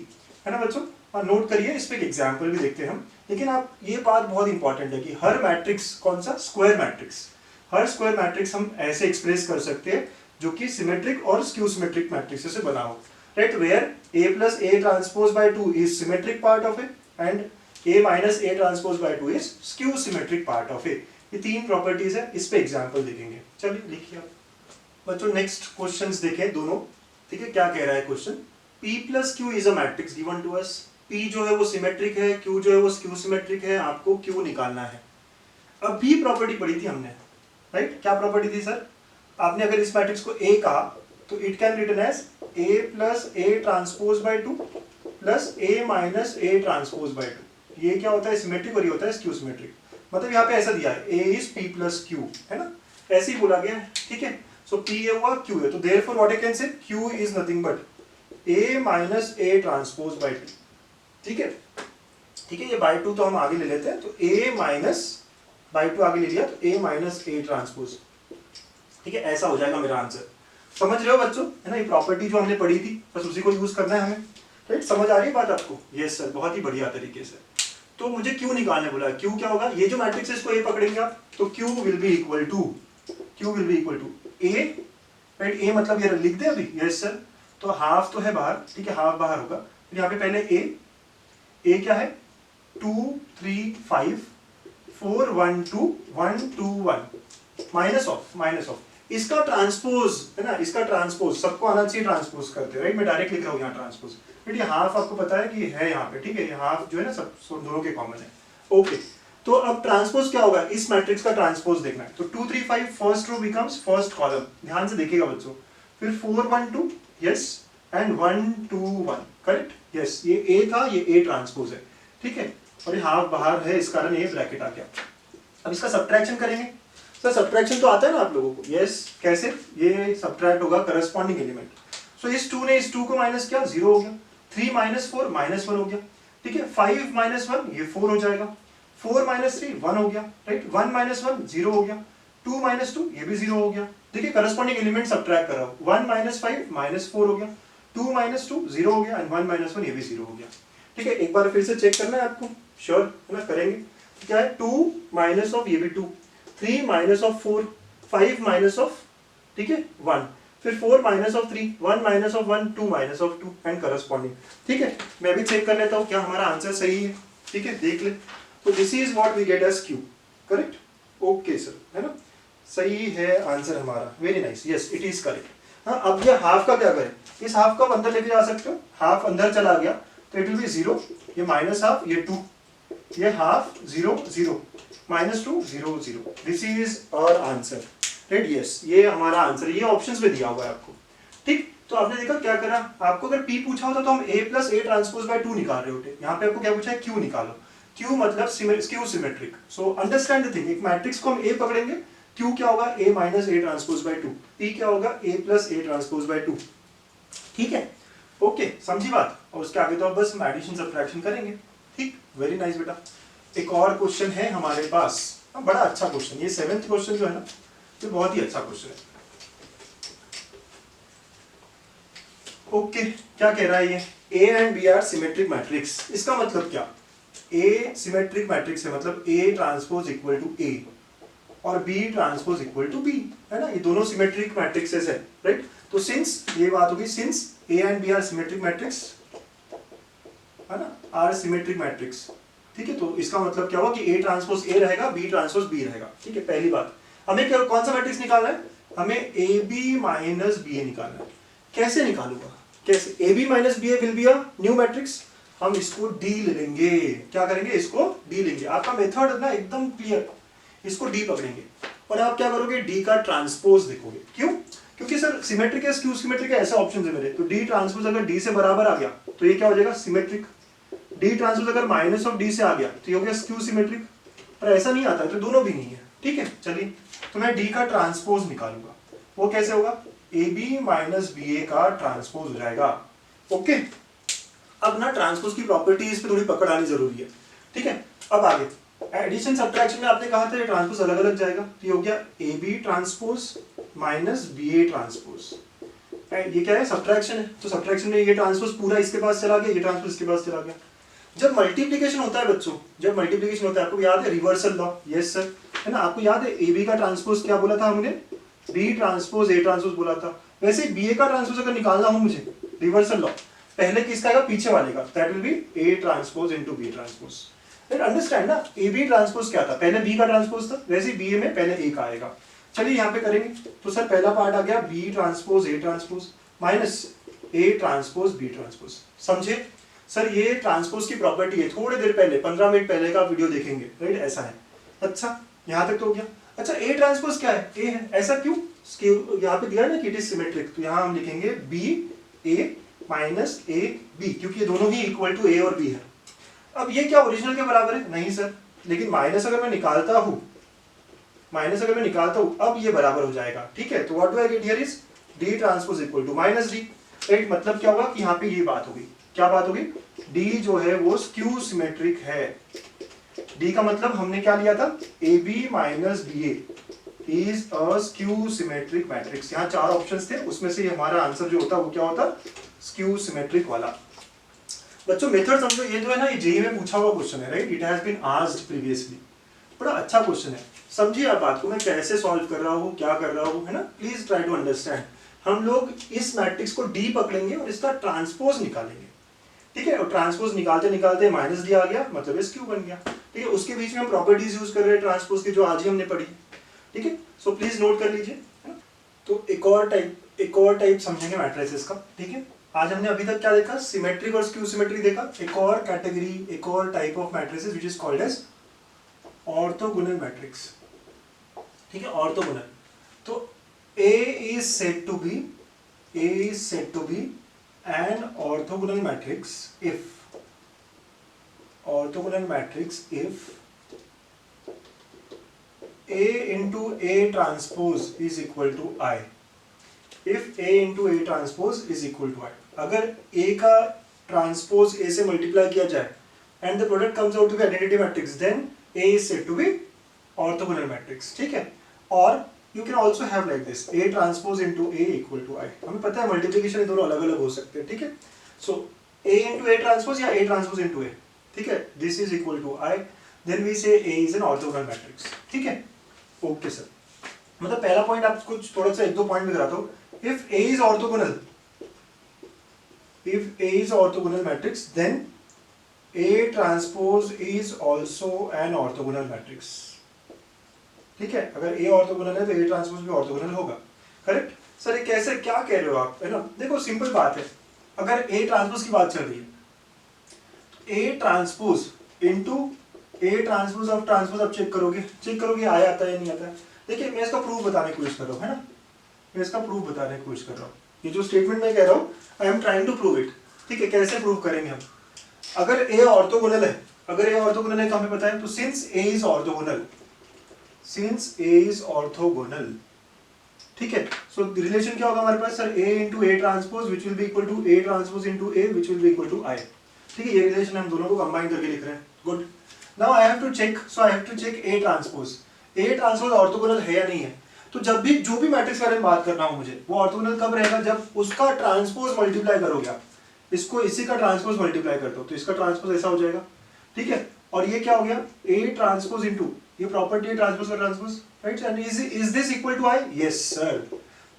है ना बच्चों? और नोट करिए, इस पे एक एग्जांपल भी देखते हैं हम। लेकिन आप ये बात बहुत इंपॉर्टेंट है कि हर मैट्रिक्स, कौन सा? स्क्वायर मैट्रिक्स, हर स्क्वायर मैट्रिक्स हम ऐसे एक्सप्रेस कर सकते हैं जो कि सिमेट्रिक और स्क्यू सिमेट्रिक मैट्रिक्स से बना हो, right? Where A plus A transpose by 2 is symmetric part of A and A minus A transpose by 2 is skew symmetric part of A. ये 3 प्रॉपर्टीज है, इस पे एग्जांपल देखेंगे। चलिए लिखिए आप बच्चों, नेक्स्ट क्वेश्चंस देखें दोनों, ठीक है? क्या कह रहा है question? P plus Q is a matrix given to us. P जो है वो सिमेट्रिक है, Q जो है वो स्क्यू सिमेट्रिक है, आपको Q निकालना है। अब B प्रॉपर्टी पढ़ी थी हमने, राइट? क्या प्रॉपर्टी थी सर? आपने अगर इस मैट्रिक्स को A कहा तो it can written as A plus A transpose by 2 plus A minus A transpose by 2। ये क्या होता है? सिमेट्रिक, और ये होता है स्क्यू सिमेट्रिक। मतलब यहाँ पे ऐसा दिया है A is P plus Q, है ना? ऐसे ही बोला गया है, ठीक है? सो P ये हुआ, Q है, तो therefore what I can say, Q is nothing but A minus A transpose by 2, ठीक है? ठीक है, ये बाय 2 तो हम आगे ले लेते हैं, तो A माइनस बाय 2 आगे ले लिया, तो A माइनस A ट्रांसपोज, ठीक है? ऐसा हो जाएगा मेरा आंसर। समझ रहे हो बच्चों, है ना? ये प्रॉपर्टी जो हमने पढ़ी थी, बस उसी को यूज करना है हमें, राइट? समझ आ रही है बात आपको? यस सर, बहुत ही बढ़िया तरीके से। तो मुझे क्यू निकालने बोला है। क्यू क्या होगा? ये जो मैट्रिक्स है इसको ए पकड़ेंगे आप, तो Q will be equal to A, right? A मतलब ये लिख दे अभी, यस सर। तो हाफ तो है बाहर, ठीक है? हाफ बाहर होगा, फिर यहाँ पे पहले ए क्या है? 2 3 5 4 1 2 1 2 1 माइनस ऑफ इसका ट्रांसपोज, है ना? इसका ट्रांसपोज सबको आना चाहिए, ट्रांसपोज करते, राइट? मैं डायरेक्ट लिख रहा हूँ यहाँ ट्रांसपोज, राइट? ये हाफ आपको पता है कि है यहाँ पे, ठीक है? ये हाफ जो है ना सब दोनों के कॉमन है, ओके? तो अब ट्रांसपोज क्या होगा? इस मैट्रिक्स का ट्रांसपोज देखना है, तो 2 3 5 first row becomes first column, ध्यान से देखिएगा बच्चों। फिर 4 1 2, यस, एंड 1 2 1, करेक्ट? यस, ये ए था, ये ए ट्रांसपोज है, ठीक है? और ये हाफ बाहर है, इस कारण ये ब्रैकेट आ गया। अब इसका सब्ट्रैक्शन करेंगे। सर सब्ट्रैक्शन तो आता है ना आप लोगों को? यस, कैसे? ये सब्ट्रैक्ट होगा करस्पॉन्डिंग एलिमेंट। सो इस 2 ने इस 2 को माइनस किया, 0 हो गया। 3 माइनस 4 -1 हो गया, ठीक है? 5 माइनस 1 ये 4 हो जाएगा। 4 माइनस 3 1 हो गया, राइट, 1 माइनस 1 0 हो गया, 2 माइनस 2 ये भी 0 हो गया। देखिए करस्पॉन्डिंग एलिमेंट सब्ट्रैक्ट कर रहा हूं, 1 माइनस 5 माइनस 4 हो गया, 2 माइनस 2 0 हो गया, एंड 1 माइनस 1 ये भी 0 हो गया। ठीक है, एक बार फिर से चेक करना है आपको, श्योर है ना, करेंगे। क्या है, 2 माइनस ऑफ ये भी 2, 3 माइनस ऑफ 4, 5 माइनस ऑफ, ठीक है 1, फिर 4 minus of 3, 1 minus of 1, 2 minus of 2 and corresponding. ठीक है, मैं भी चेक कर लेता हूँ क्या हमारा आंसर सही है। ठीक है, देख ले। तो this is what we get as Q, correct, okay sir, है ना, सही है आंसर हमारा, very nice, yes it is correct. हाँ, अब ये हाफ का क्या करें, इस हाफ को आप अंदर लेके जा सकते हो, हाफ अंदर चला गया तो इट विल बी 0, ये माइनस हाफ, ये 2, ये half 0 0 minus 2 0 0, this is our answer, right, yes ये हमारा आंसर, ये ऑप्शंस में दिया हुआ है आपको। ठीक, तो आपने देखा क्या करा, आपको अगर P पूछा होता तो हम A plus A transpose by 2 निकाल रहे होते, यहाँ पे आपको क्या पूछा है, Q निकालो, Q मतलब skew symmetric. So understand the thing, एक मैट्रिक्स को हम A पकड़ेंगे, Q क्या होगा, A minus A transpose by 2, P क्या होगा, A plus A transpose by 2। ठीक है, ओके, समझी बात, और उसके आगे तो आप बस एडिशन सब्ट्रैक्शन करेंगे। ठीक, वेरी नाइस बेटा। एक और क्वेश्चन है हमारे पास, बड़ा अच्छा क्वेश्चन, ये 7th क्वेश्चन जो है ना, ये बहुत ही अच्छा क्वेश्चन है। ओके, क्या कह रहा है ये, A and B are symmetric matrix, इसका मतलब क्या, A सिमेट्रिक मैट्रिक्स है, मतलब A transpose equal to A और B transpose equal to B, है ना, ये दोनों सिमेट्रिक मैट्रिक्सेस है, राइट। तो सिंस ये बात होगी, since A and B are symmetric matrix, है ना, आर सिमेट्रिक मैट्रिक्स। ठीक है, तो इसका मतलब क्या हुआ कि A ट्रांसपोज A रहेगा, B ट्रांसपोज B रहेगा। ठीक है, पहली बात, हमें क्या, कौन सा मैट्रिक्स निकालना है, हमें AB माइनस BA निकालना है। कैसे निकालूंगा, कैसे, AB minus BA will be a new matrix, हम इसको D ले लेंगे, क्या करेंगे, इसको D लेंगे। आपका मेथड ना एकदम क्लियर, इसको D पकड़ेंगे और आप क्या करोगे, D का ट्रांसपोज देखोगे। क्यों, क्योंकि सर सिमेट्रिक है, स्क्यू सिमेट्रिक है, ऐसे ऑप्शन है मेरे, तो D ट्रांसपोज अगर D से बराबर आ गया तो ये क्या हो जाएगा, सिमेट्रिक। D ट्रांसपोज अगर माइनस ऑफ D से आ गया तो ये हो गया स्क्यू सिमेट्रिक, पर ऐसा नहीं आता तो दोनों भी नहीं है। ठीक है, चलिए, तो मैं D का ट्रांसपोज निकालूंगा, वो कैसे होगा, AB माइनस BA का ट्रांसपोज हो जाएगा। ओके, अब ना ट्रांसपोज की प्रॉपर्टीज पे थोड़ी पकड़ आनी जरूरी है। ठीक है, अब आगे एडिशन सब्ट्रैक्शन में आपने कहा था ये ट्रांसपोज अलग अलग जाएगा, तो ये हो गया AB transpose minus BA transpose, ये क्या है, सब्ट्रैक्शन है, तो सब्ट्रैक्शन में ये ट्रांसपोज पूरा इसके पास चला गया, ये ट्रांसपोज इसके पास चला गया। जब मल्टीप्लिकेशन होता है बच्चों, जब मल्टीप्लिकेशन होता है, आपको याद है रिवर्सल लॉ, यस सर, है ना, आपको याद है AB का ट्रांसपोज क्या बोला था हमने, B ट्रांसपोज A ट्रांसपोज बोला था। वैसे BA का ट्रांसपोज अगर निकालना हो मुझे, रिवर्सल लॉ, पहले किसका आएगा, पीछे वाले का, that will be A transpose into B transpose. Understand ना, AB ट्रांसपोज क्या था, पहले B का ट्रांसपोज था, वैसे BA में पहले A का आएगा। चलिए यहाँ पे करेंगे, तो सर पहला पार्ट आ गया B transpose A transpose minus A transpose B transpose, समझे सर, ये ट्रांसपोज की प्रॉपर्टी है, थोड़ी देर पहले 15 मिनट पहले का वीडियो देखेंगे, राइट, ऐसा है। अच्छा, यहाँ तक तो हो गया। अच्छा, A ट्रांसपोज क्या है, A है, ऐसा क्यों, यहाँ पे दिया है ना कि इट इज सिमेट्रिक, तो यहाँ हम लिखेंगे B A minus A B, क्योंकि ये दोनों ही इक्वल टू A और B है। अब ये क्या ओरिजिनल के बराबर है, नहीं सर, लेकिन माइनस अगर मैं निकालता हूँ, माइनस अगर मैं निकालता हूँ, अब ये बराबर हो जाएगा। ठीक है, तो what do I get here is D transpose equal to minus D, right, मतलब क्या होगा कि यहाँ पे ये बात होगी, क्या बात होगी, D जो है वो स्क्यू सिमेट्रिक है। D का मतलब हमने क्या लिया था, AB minus BA is a skew symmetric matrix. यहाँ 4 ऑप्शंस थे, उसमें से हमारा आंसर जो होता वो क्या होता, स्क्यू सिमेट्रिक वाला। बच्चों मेथड समझो, ये जो है ना, ये जेईई में पूछा हुआ क्वेश्चन है, right, it has been asked previously, बड़ा अच्छा क्वेश्चन है। समझिए आप बात को, मैं कैसे सॉल्व कर रहा हूँ, क्या कर रहा हूँ, है ना, प्लीज ट्राई टू अंडरस्टैंड। हम लोग इस मैट्रिक्स को D पकड़ेंगे और इसका ट्रांसपोज निकालेंगे। ठीक है, और ट्रांसपोज निकालते निकालते माइनस D आ गया, मतलब इस क्यू बन गया। ठीक है, उसके बीच में हम प्रॉपर्टीज यूज कर रहे हैं ट्रांसपोज की, जो आज ही हमने पढ़ी। ठीक है, सो प्लीज नोट कर लीजिए, है ना। तो एक और टाइप समझेंगे मैट्रिसेस का। ठीक है, आज हमने अभी तक क्या देखा, सिमेट्रिक और स्क्यू सिमेट्रिक देखा। एक और कैटेगरी, एक और type of matrices which is called as orthogonal matrix. ठीक है, ऑर्थोगोनल, तो A is said to be an orthogonal matrix if A into A transpose is equal to I. If A into A transpose is equal to I, अगर A का transpose A से multiply किया जाए and the product comes out to be identity matrix, then A is said to be orthogonal matrix, ठीक है। और you can also have like this, A transpose into A equal to I। हमें पता है multiplication ये दोनों अलग अलग हो सकते हैं, ठीक है। So A into A transpose या A transpose into A, ठीक है, this is equal to I, then we say A is an orthogonal matrix, ठीक है। ओके सर, मतलब पहला पॉइंट आप कुछ थोड़ा सा एक दो पॉइंट में कराता हूँ। If A is orthogonal, if A is orthogonal matrix, then A transpose is also an orthogonal matrix, ठीक है। अगर A ऑर्थोगोनल है तो A ट्रांसपोज भी ऑर्थोगोनल होगा, करेक्ट। सर ये कैसे, क्या कह रहे हो आप, है ना। देखो सिंपल बात है, अगर A ट्रांसपोज की बात चल रही है तो A transpose into A transpose of transpose, आप चेक करोगे आया आता है या नहीं आता है। देखिए मैं इसका प्रूफ बताने की कोशिश कर रहा हूँ, है ना, मैं इसका प्रूफ बताने की कोशिश कर रहा हूँ। ये जो स्टेटमेंट मैं कह रहा हूँ, I am trying to prove it, ठीक है। कैसे प्रूव करेंगे हम, अगर A ऑर्थोगोनल है, अगर A ऑर्थोगोनल है तो हमें पता है, तो since A is orthogonal, since A is orthogonal, ठीक है। सो रिलेशन क्या होगा हमारे पास sir, A into A transpose which will be equal to A transpose into A which will be equal to I, ठीक है। ये रिलेशन हम दोनों को कंबाइन करके लिख रहे हैं, good. Now I have to check, so I have to check A transpose, A transpose orthogonal है या नहीं है। तो जब भी जो भी मैट्रिक्स के बारे में बात करना हो मुझे, वो ऑर्थोगोनल कब रहेगा, जब उसका ट्रांसपोज मल्टीप्लाई करोगे आप, इसको इसी का ट्रांसपोज मल्टीप्लाई कर दो तो इसका ट्रांसपोज ऐसा हो जाएगा, ठीक है। और ये क्या हो गया, A ट्रांसपोज इनटू ये प्रॉपर्टी है ट्रांसपोज का transpose, right. And is this equal to I? Yes sir,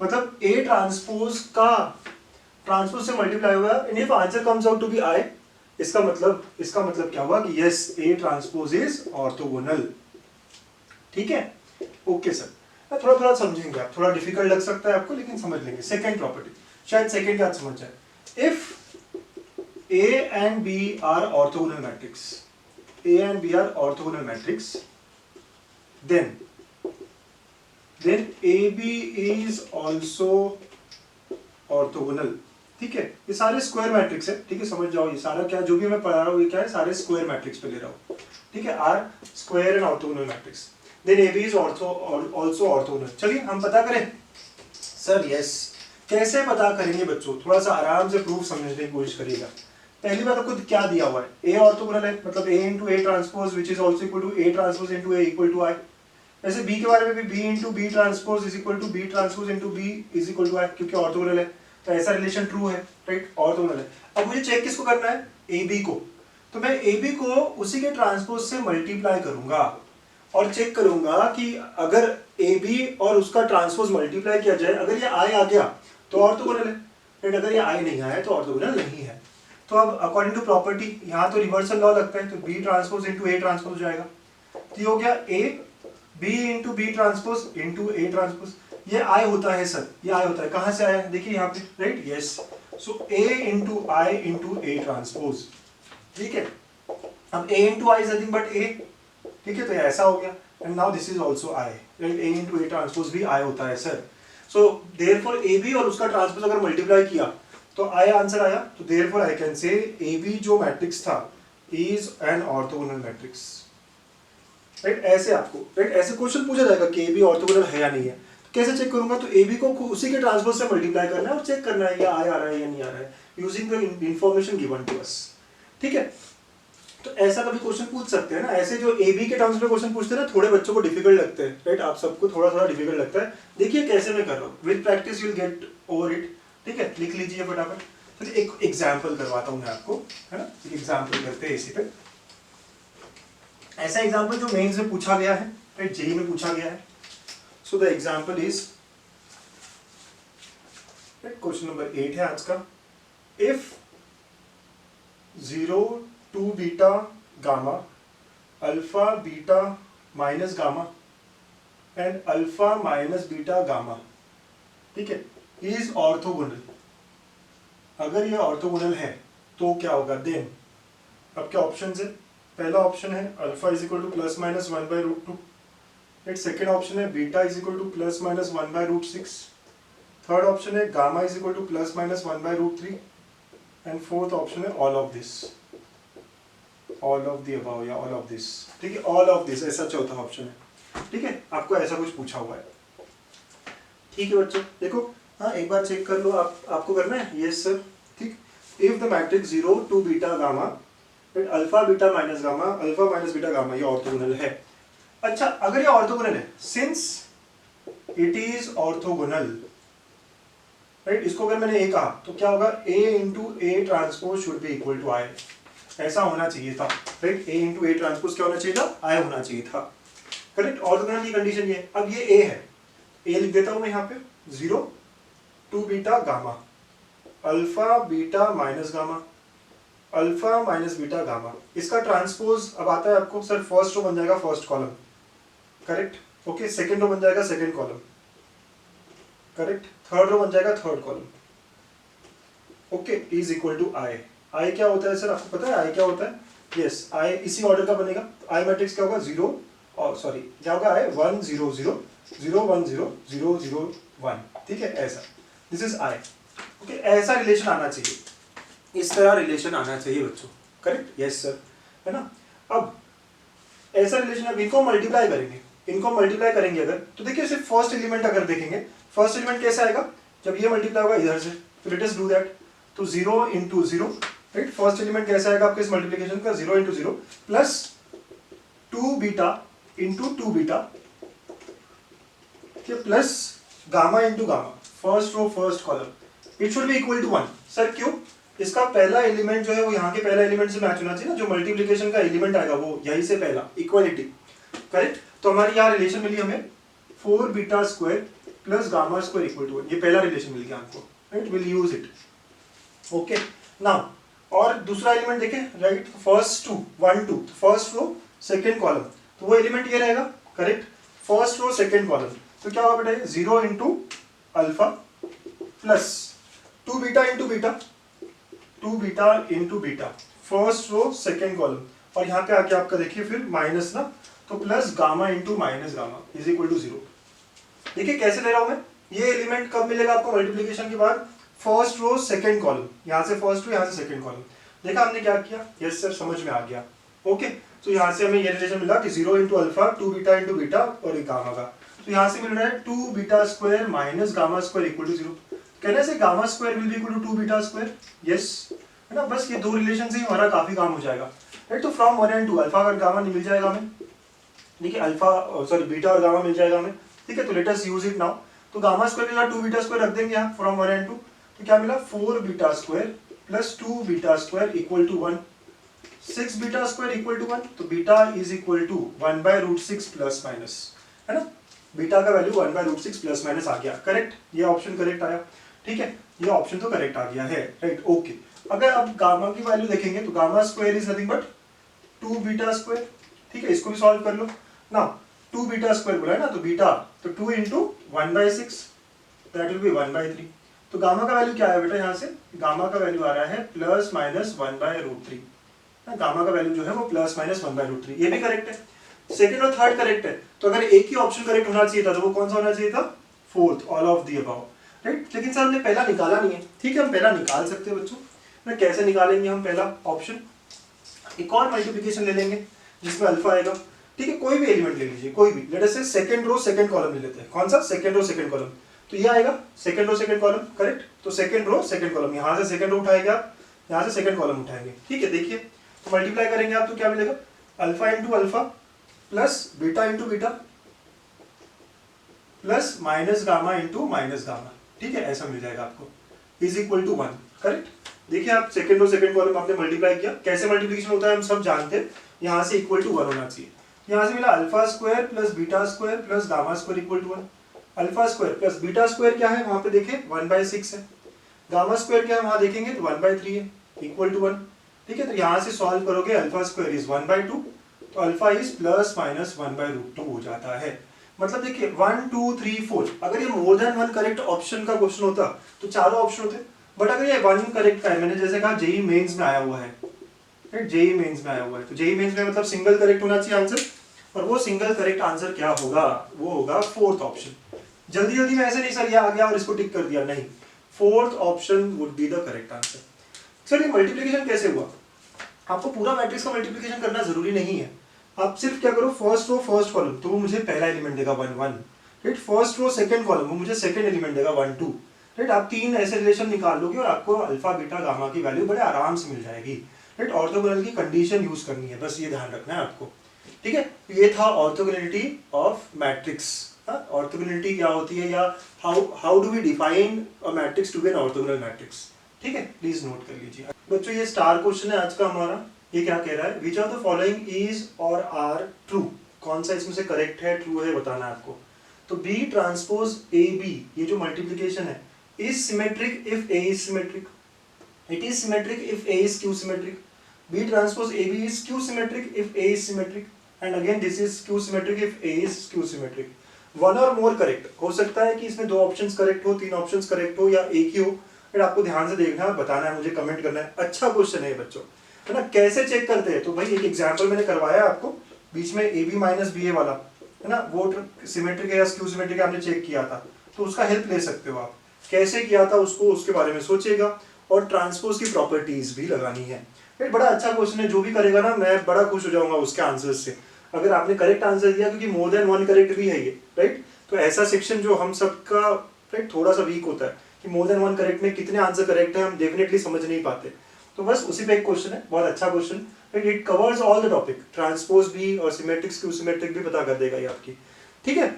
मतलब A ट्रांसपोज का ट्रांसपोज से मल्टीप्लाई होगा, and if answer comes out to be I, इसका मतलब क्या हुआ कि yes A transpose is orthogonal, ठीक है। ओके सर, थोड़ा थोड़ा समझेंगे आप, थोड़ा डिफिकल्ट लग सकता है आपको लेकिन समझ लेंगे। सेकंड प्रॉपर्टी, शायद सेकंड बात समझ जाए। If A and B are orthogonal matrix, A and B are orthogonal matrix, then AB is also orthogonal, ठीक है। ये सारे स्क्वायर मैट्रिक्स है, ठीक है, समझ जाओ। ये सारा क्या जो भी मैं पढ़ा रहा हूँ ये क्या है, सारे स्क्वायर मैट्रिक्स पे ले रहा हूँ, ठीक है। Are square and orthogonal matrix, then AB is also orthogonal। चलिए हम पता करें सर। यस, कैसे पता करेंगे बच्चों, थोड़ा सा आराम से प्रूफ समझने की कोशिश करिएगा। पहली बात आपको क्या दिया हुआ है, A ऑर्थोगोनल है, मतलब A into A transpose which is also equal to A transpose into A equal to I। वैसे B के बारे में भी B into B transpose is equal to B transpose into B is equal to I, क्योंकि orthogonal है तो ऐसा relation true है, राइट, ऑर्थोगोनल है। अब मुझे चेक किसको करना है, AB को, तो मैं AB को उसी के ट्रांसपोज से मल्टीप्लाई करूंगा और चेक करूंगा कि अगर AB और उसका ट्रांसपोज मल्टीप्लाई किया जाए, अगर ये I आ गया तो ऑर्थोगोनल है, राइट। अगर ये I नहीं आया तो ऑर्थोगोनल नहीं है। तो अब अकॉर्डिंग टू प्रॉपर्टी यहाँ तो रिवर्सल लॉ लगता है, तो B transpose into A transpose हो जाएगा। तो ये हो गया A B into B transpose into A transpose. ये I होता है सर, ये I होता है, कहाँ से आया देखिए यहाँ पे, right, yes. So A into I into A transpose, ठीक है। अब A into I is nothing but A, ठीक है, तो ये ऐसा हो गया। And now this is also I, right, A into A transpose भी I होता है सर। सो देयरफॉर AB और उसका ट्रांसपोज अगर मल्टीप्लाई किया तो I आंसर आया, तो therefore I can say AB जो मैट्रिक्स था is an orthogonal matrix, right. ऐसे आपको, राइट, ऐसे क्वेश्चन पूछा जाएगा कि AB ऑर्थोगोनल है या नहीं है, तो कैसे चेक करूंगा, तो AB को उसी के ट्रांसपोज से मल्टीप्लाई करना है और चेक करना है या I आ रहा है या नहीं आ रहा है, using the information given to us, ठीक है। तो ऐसा कभी क्वेश्चन पूछ सकते हैं ना, ऐसे जो AB के टर्म्स में क्वेश्चन पूछते हैं ना, थोड़े बच्चों को डिफिकल्ट लगते हैं, राइट, आप सबको थोड़ा थोड़ा डिफिकल्ट लगता है। देखिए कैसे मैं कर रहा हूँ, with practice you will get over it, ठीक है। लिख लीजिए फटाफट। तो एक एग्जाम्पल करवाता हूँ मैं आपको, है ना, एक एग्जाम्पल करते हैं इसी पे। ऐसा एग्जाम्पल जो मेंस में पूछा गया है, राइट, जेई में पूछा गया है। So the example is, question number 8 है आज का। If 0 2 beta gamma alpha beta minus gamma and alpha minus beta gamma, ठीक है, इज ऑर्थोगोनल, अगर ये ऑर्थोगोनल है तो क्या होगा, देन अब क्या ऑप्शन है, पहला ऑप्शन है alpha is equal to plus minus 1/√2, right. Second option है beta is equal to plus minus 1/√6, third option है gamma is equal to plus minus 1/√3 and fourth option है all of this, all of the above या all of this, ठीक है, all of this, ऐसा चौथा option है, ठीक है। आपको ऐसा कुछ पूछा हुआ है, ठीक है बच्चों। देखो हाँ, एक बार चेक कर लो, आपको करना है, यस सर, ठीक। If the matrix 0 2 beta gamma right, alpha beta minus gamma, alpha minus beta gamma, ये ऑर्थोगोनल है। अच्छा, अगर ये ऑर्थोगोनल है, since it is orthogonal, right, इसको अगर मैंने ए कहा तो क्या होगा, A into A transpose should be equal to I, ऐसा होना चाहिए था, right, A into A transpose क्या होना चाहिए था, आई होना चाहिए था, करेक्ट। ऑर्थोगोनल की कंडीशन ये। अब ये ए है, ए लिख देता हूं मैं यहाँ पे, 0 two beta gamma, alpha beta minus gamma, alpha minus beta gamma, इसका ट्रांसपोज अब आता है आपको, सर फर्स्ट रो बन जाएगा first column, correct, okay, second row बन जाएगा second column, correct, third row बन जाएगा third column, okay, is equal to I. I क्या होता है सर, आपको पता है आई क्या होता है? यस, आई इसी ऑर्डर का बनेगा। आई मैट्रिक्स क्या होगा, 0 और सॉरी क्या होगा, आई 1 0 0 0 1 0 0 0 1, ठीक है, ऐसा, दिस इज आई, ओके, ऐसा रिलेशन आना चाहिए, इस तरह रिलेशन आना चाहिए बच्चों, करेक्ट, यस सर, है ना। अब ऐसा रिलेशन, अब इनको मल्टीप्लाई करेंगे, इनको मल्टीप्लाई करेंगे अगर, तो देखिए सिर्फ फर्स्ट एलिमेंट अगर देखेंगे, फर्स्ट एलिमेंट कैसे आएगा, जब ये मल्टीप्लाई होगा इधर से, तो लेट अस डू दैट। तो 0 इंटू 0, राइट, फर्स्ट एलिमेंट कैसे आएगा आपके इस मल्टीप्लिकेशन का, 0 into 0 plus 2 beta into 2 beta, plus gamma into gamma, first row first column, it should be equal to 1। Sir क्यों? इसका पहला एलिमेंट जो है वो यहाँ के पहला एलिमेंट से मैच होना चाहिए ना, जो मल्टीप्लिकेशन का एलिमेंट आएगा वो यहीं से पहला, इक्वालिटी, करेक्ट। तो हमारी यहाँ रिलेशन मिली हमें 4 beta square plus gamma square equal to 1, ये पहला रिलेशन मिल गया हमको, right, will use it, okay. Now और दूसरा एलिमेंट देखें, right, first 2 1 2, first row second column, तो वो एलिमेंट ये रहेगा, correct, first row second column, तो क्या होगा बेटा, 0 into alpha plus 2 beta into beta, 2 beta into beta, first row second column, और यहाँ पे आके आपका देखिए फिर माइनस ना, तो plus gamma into minus gamma is equal to 0। देखिए कैसे ले रहा हूं मैं, ये एलिमेंट कब मिलेगा आपको मल्टीप्लिकेशन के बाद, फर्स्ट रो सेकंड कॉलम, यहाँ से फर्स्ट रो यहाँ से सेकंड कॉलम, देखा हमने क्या किया, यस सर समझ में आ गया, ओके। तो यहाँ से हमें ये रिलेशन मिला कि 0 into alpha 2 beta into beta और एक गामा का, तो यहाँ से मिल रहा है 2 beta square minus gamma square equal to 0। कहने से gamma square will be equal to 2 beta square, yes, है ना, बस ये दो रिलेशन से ही हमारा काफी काम हो जाएगा, राइट। तो फ्रॉम 1 एंड 2 अल्फा और गामा मिल जाएगा हमें, देखिए अल्फा सॉरी बीटा और गामा मिल जाएगा हमें, ठीक है। तो let us use it now. तो गामा स्क्वायर के साथ 2 बीटा स्क्वायर रख देंगे यहाँ फ्रॉम 1 एंड 2, तो क्या मिला, 4 beta square plus 2 beta square equal to 1, 6 beta square equal to 1, तो beta is equal to 1/√6 plus minus, है ना, बीटा का वैल्यू 1/√6 प्लस माइनस आ गया, करेक्ट, ये ऑप्शन करेक्ट आया, ठीक है, ये ऑप्शन तो करेक्ट आ गया है, राइट, ओके। अगर अब गामा की वैल्यू देखेंगे तो gamma square is nothing but 2 beta square, ठीक है, इसको भी सॉल्व कर लो ना, 2 बीटा स्क्वायर बोला है ना, तो बीटा तो 2 इंटू 1/6 दैट विल बी 1/3, तो गामा का वैल्यू क्या है बेटा, यहाँ से गामा का वैल्यू आ रहा है प्लस माइनस 1/√3, गामा का वैल्यू जो है वो प्लस माइनस 1/√3, ये भी करेक्ट है, सेकंड और थर्ड करेक्ट है। तो अगर एक ही ऑप्शन करेक्ट होना चाहिए था तो वो कौन सा होना चाहिए था, fourth, all of the above, right. लेकिन सर हमने पहला निकाला नहीं है, ठीक है, हम पहला निकाल सकते हैं बच्चों ना, कैसे निकालेंगे हम पहला ऑप्शन, एक और मल्टीप्लिकेशन ले लेंगे जिसमें अल्फा आएगा, ठीक है, कोई भी एलिमेंट ले लीजिए, कोई भी, लेट अस से सेकंड रो सेकंड कॉलम ले लेते हैं, कौन सा, सेकंड रो सेकंड कॉलम, तो ये आएगा second row second column, correct. तो सेकंड रो सेकंड कॉलम, यहाँ से सेकंड रो उठाएंगे आप, यहाँ से सेकंड कॉलम उठाएंगे, ठीक है। देखिए तो मल्टीप्लाई करेंगे आप तो क्या मिलेगा, alpha into alpha plus beta into beta plus minus gamma into minus gamma, ठीक है, ऐसा मिल जाएगा आपको, इज इक्वल टू 1, करेक्ट। देखिए आप सेकंड रो सेकंड कॉलम आपने मल्टीप्लाई किया, कैसे मल्टीप्लिकेशन होता है हम सब जानते हैं, यहाँ से इक्वल टू 1 होना चाहिए, यहाँ से मिला alpha square plus beta square plus gamma square equal to 1, alpha square plus beta square क्या है वहां पे देखें 1/6 है, गामा स्क्वायर क्या है वहां देखेंगे तो 1/3 है, इक्वल टू 1, ठीक है। तो यहाँ से सॉल्व करोगे अल्फा स्क्वायर इज 1/2, तो अल्फा इज प्लस माइनस 1/√2 हो जाता है। मतलब देखिए 1 2 3 4, अगर ये मोर देन 1 करेक्ट ऑप्शन का क्वेश्चन होता तो चारों ऑप्शन होते, बट अगर ये 1 करेक्ट का है, मैंने जैसे कहा जेई मेंस में आया हुआ है, राइट, जेई मेंस में आया हुआ है, तो जेई मेंस में मतलब सिंगल करेक्ट होना चाहिए आंसर, और वो सिंगल करेक्ट आंसर क्या होगा, वो होगा फोर्थ ऑप्शन। जल्दी जल्दी में ऐसे नहीं सर ये आ गया और इसको टिक कर दिया, नहीं, fourth option would be the correct answer. Sir ये मल्टीप्लिकेशन कैसे हुआ, आपको पूरा मैट्रिक्स का मल्टीप्लिकेशन करना जरूरी नहीं है, आप सिर्फ क्या करो, फर्स्ट रो फर्स्ट कॉलम तो वो मुझे पहला एलिमेंट देगा 1 1, right, first row second column वो मुझे सेकंड एलिमेंट देगा 1 2, राइट। आप तीन ऐसे रिलेशन निकाल लोगे और आपको अल्फा बीटा गामा की वैल्यू बड़े आराम से मिल जाएगी, राइट। ऑर्थोगोनल की कंडीशन यूज करनी है, बस ये ध्यान रखना है आपको, ठीक है। ये था ऑर्थोगोनलिटी ऑफ मैट्रिक्स। ऑर्थोगोनलिटी क्या होती है, या how do we define a matrix to be an orthogonal matrix, ठीक है, प्लीज नोट कर लीजिए बच्चों। ये स्टार क्वेश्चन है आज का हमारा। ये क्या कह रहा है, which of the following is और आर ट्रू, कौन सा इसमें से करेक्ट है, ट्रू है, बताना है आपको। तो बी ट्रांसपोज ए बी, ये जो मल्टीप्लीकेशन है, is symmetric if A is symmetric, it is symmetric if A is skew symmetric, B transpose AB is skew symmetric if A is symmetric, and again this is skew symmetric if A is skew symmetric. One और more correct हो सकता है कि इसमें दो options correct हो, तीन options correct हो, या एक ही हो, बट आपको ध्यान से देखना है, बताना है, मुझे कमेंट करना है। अच्छा क्वेश्चन है बच्चों, है ना। कैसे चेक करते हैं, तो भाई एक एग्जांपल मैंने करवाया आपको, बीच में AB माइनस BA वाला, है ना, वो सिमेट्रिक है या स्क्यू सिमेट्रिक है, आपने चेक किया था, तो उसका हेल्प ले सकते हो आप। कैसे किया था उसको, उसके बारे में सोचिएगा, और ट्रांसपोज की प्रॉपर्टीज भी लगानी है। ये बड़ा अच्छा क्वेश्चन है, जो भी करेगा ना मैं बड़ा खुश हो जाऊंगा उसके आंसर से, अगर आपने करेक्ट आंसर दिया, क्योंकि मोर देन वन करेक्ट भी है ये, राइट। तो ऐसा सेक्शन जो हम सबका राइट थोड़ा सा वीक होता है कि मोर देन वन करेक्ट में कितने आंसर करेक्ट है हम डेफिनेटली समझ नहीं पाते, तो बस उसी पे एक क्वेश्चन है, बहुत अच्छा question, right. It covers all the topic, transpose भी और सिमेट्रिक स्क्यू सिमेट्रिक भी पता कर देगा ये आपकी, ठीक है।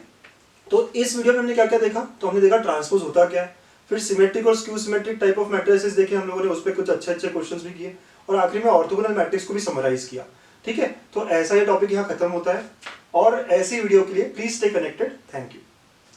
तो इस वीडियो में हमने क्या क्या देखा, तो हमने देखा ट्रांसपोज होता क्या है, फिर सिमेट्रिक और skew symmetric type of matrices देखे हम लोगों ने, उस पर कुछ अच्छे अच्छे क्वेश्चंस भी किए, और आखिरी में ऑर्थोगोनल मैट्रिक्स को भी समराइज किया, ठीक है। तो ऐसा ये टॉपिक यहाँ खत्म होता है, और ऐसी वीडियो के लिए please stay connected. Thank you.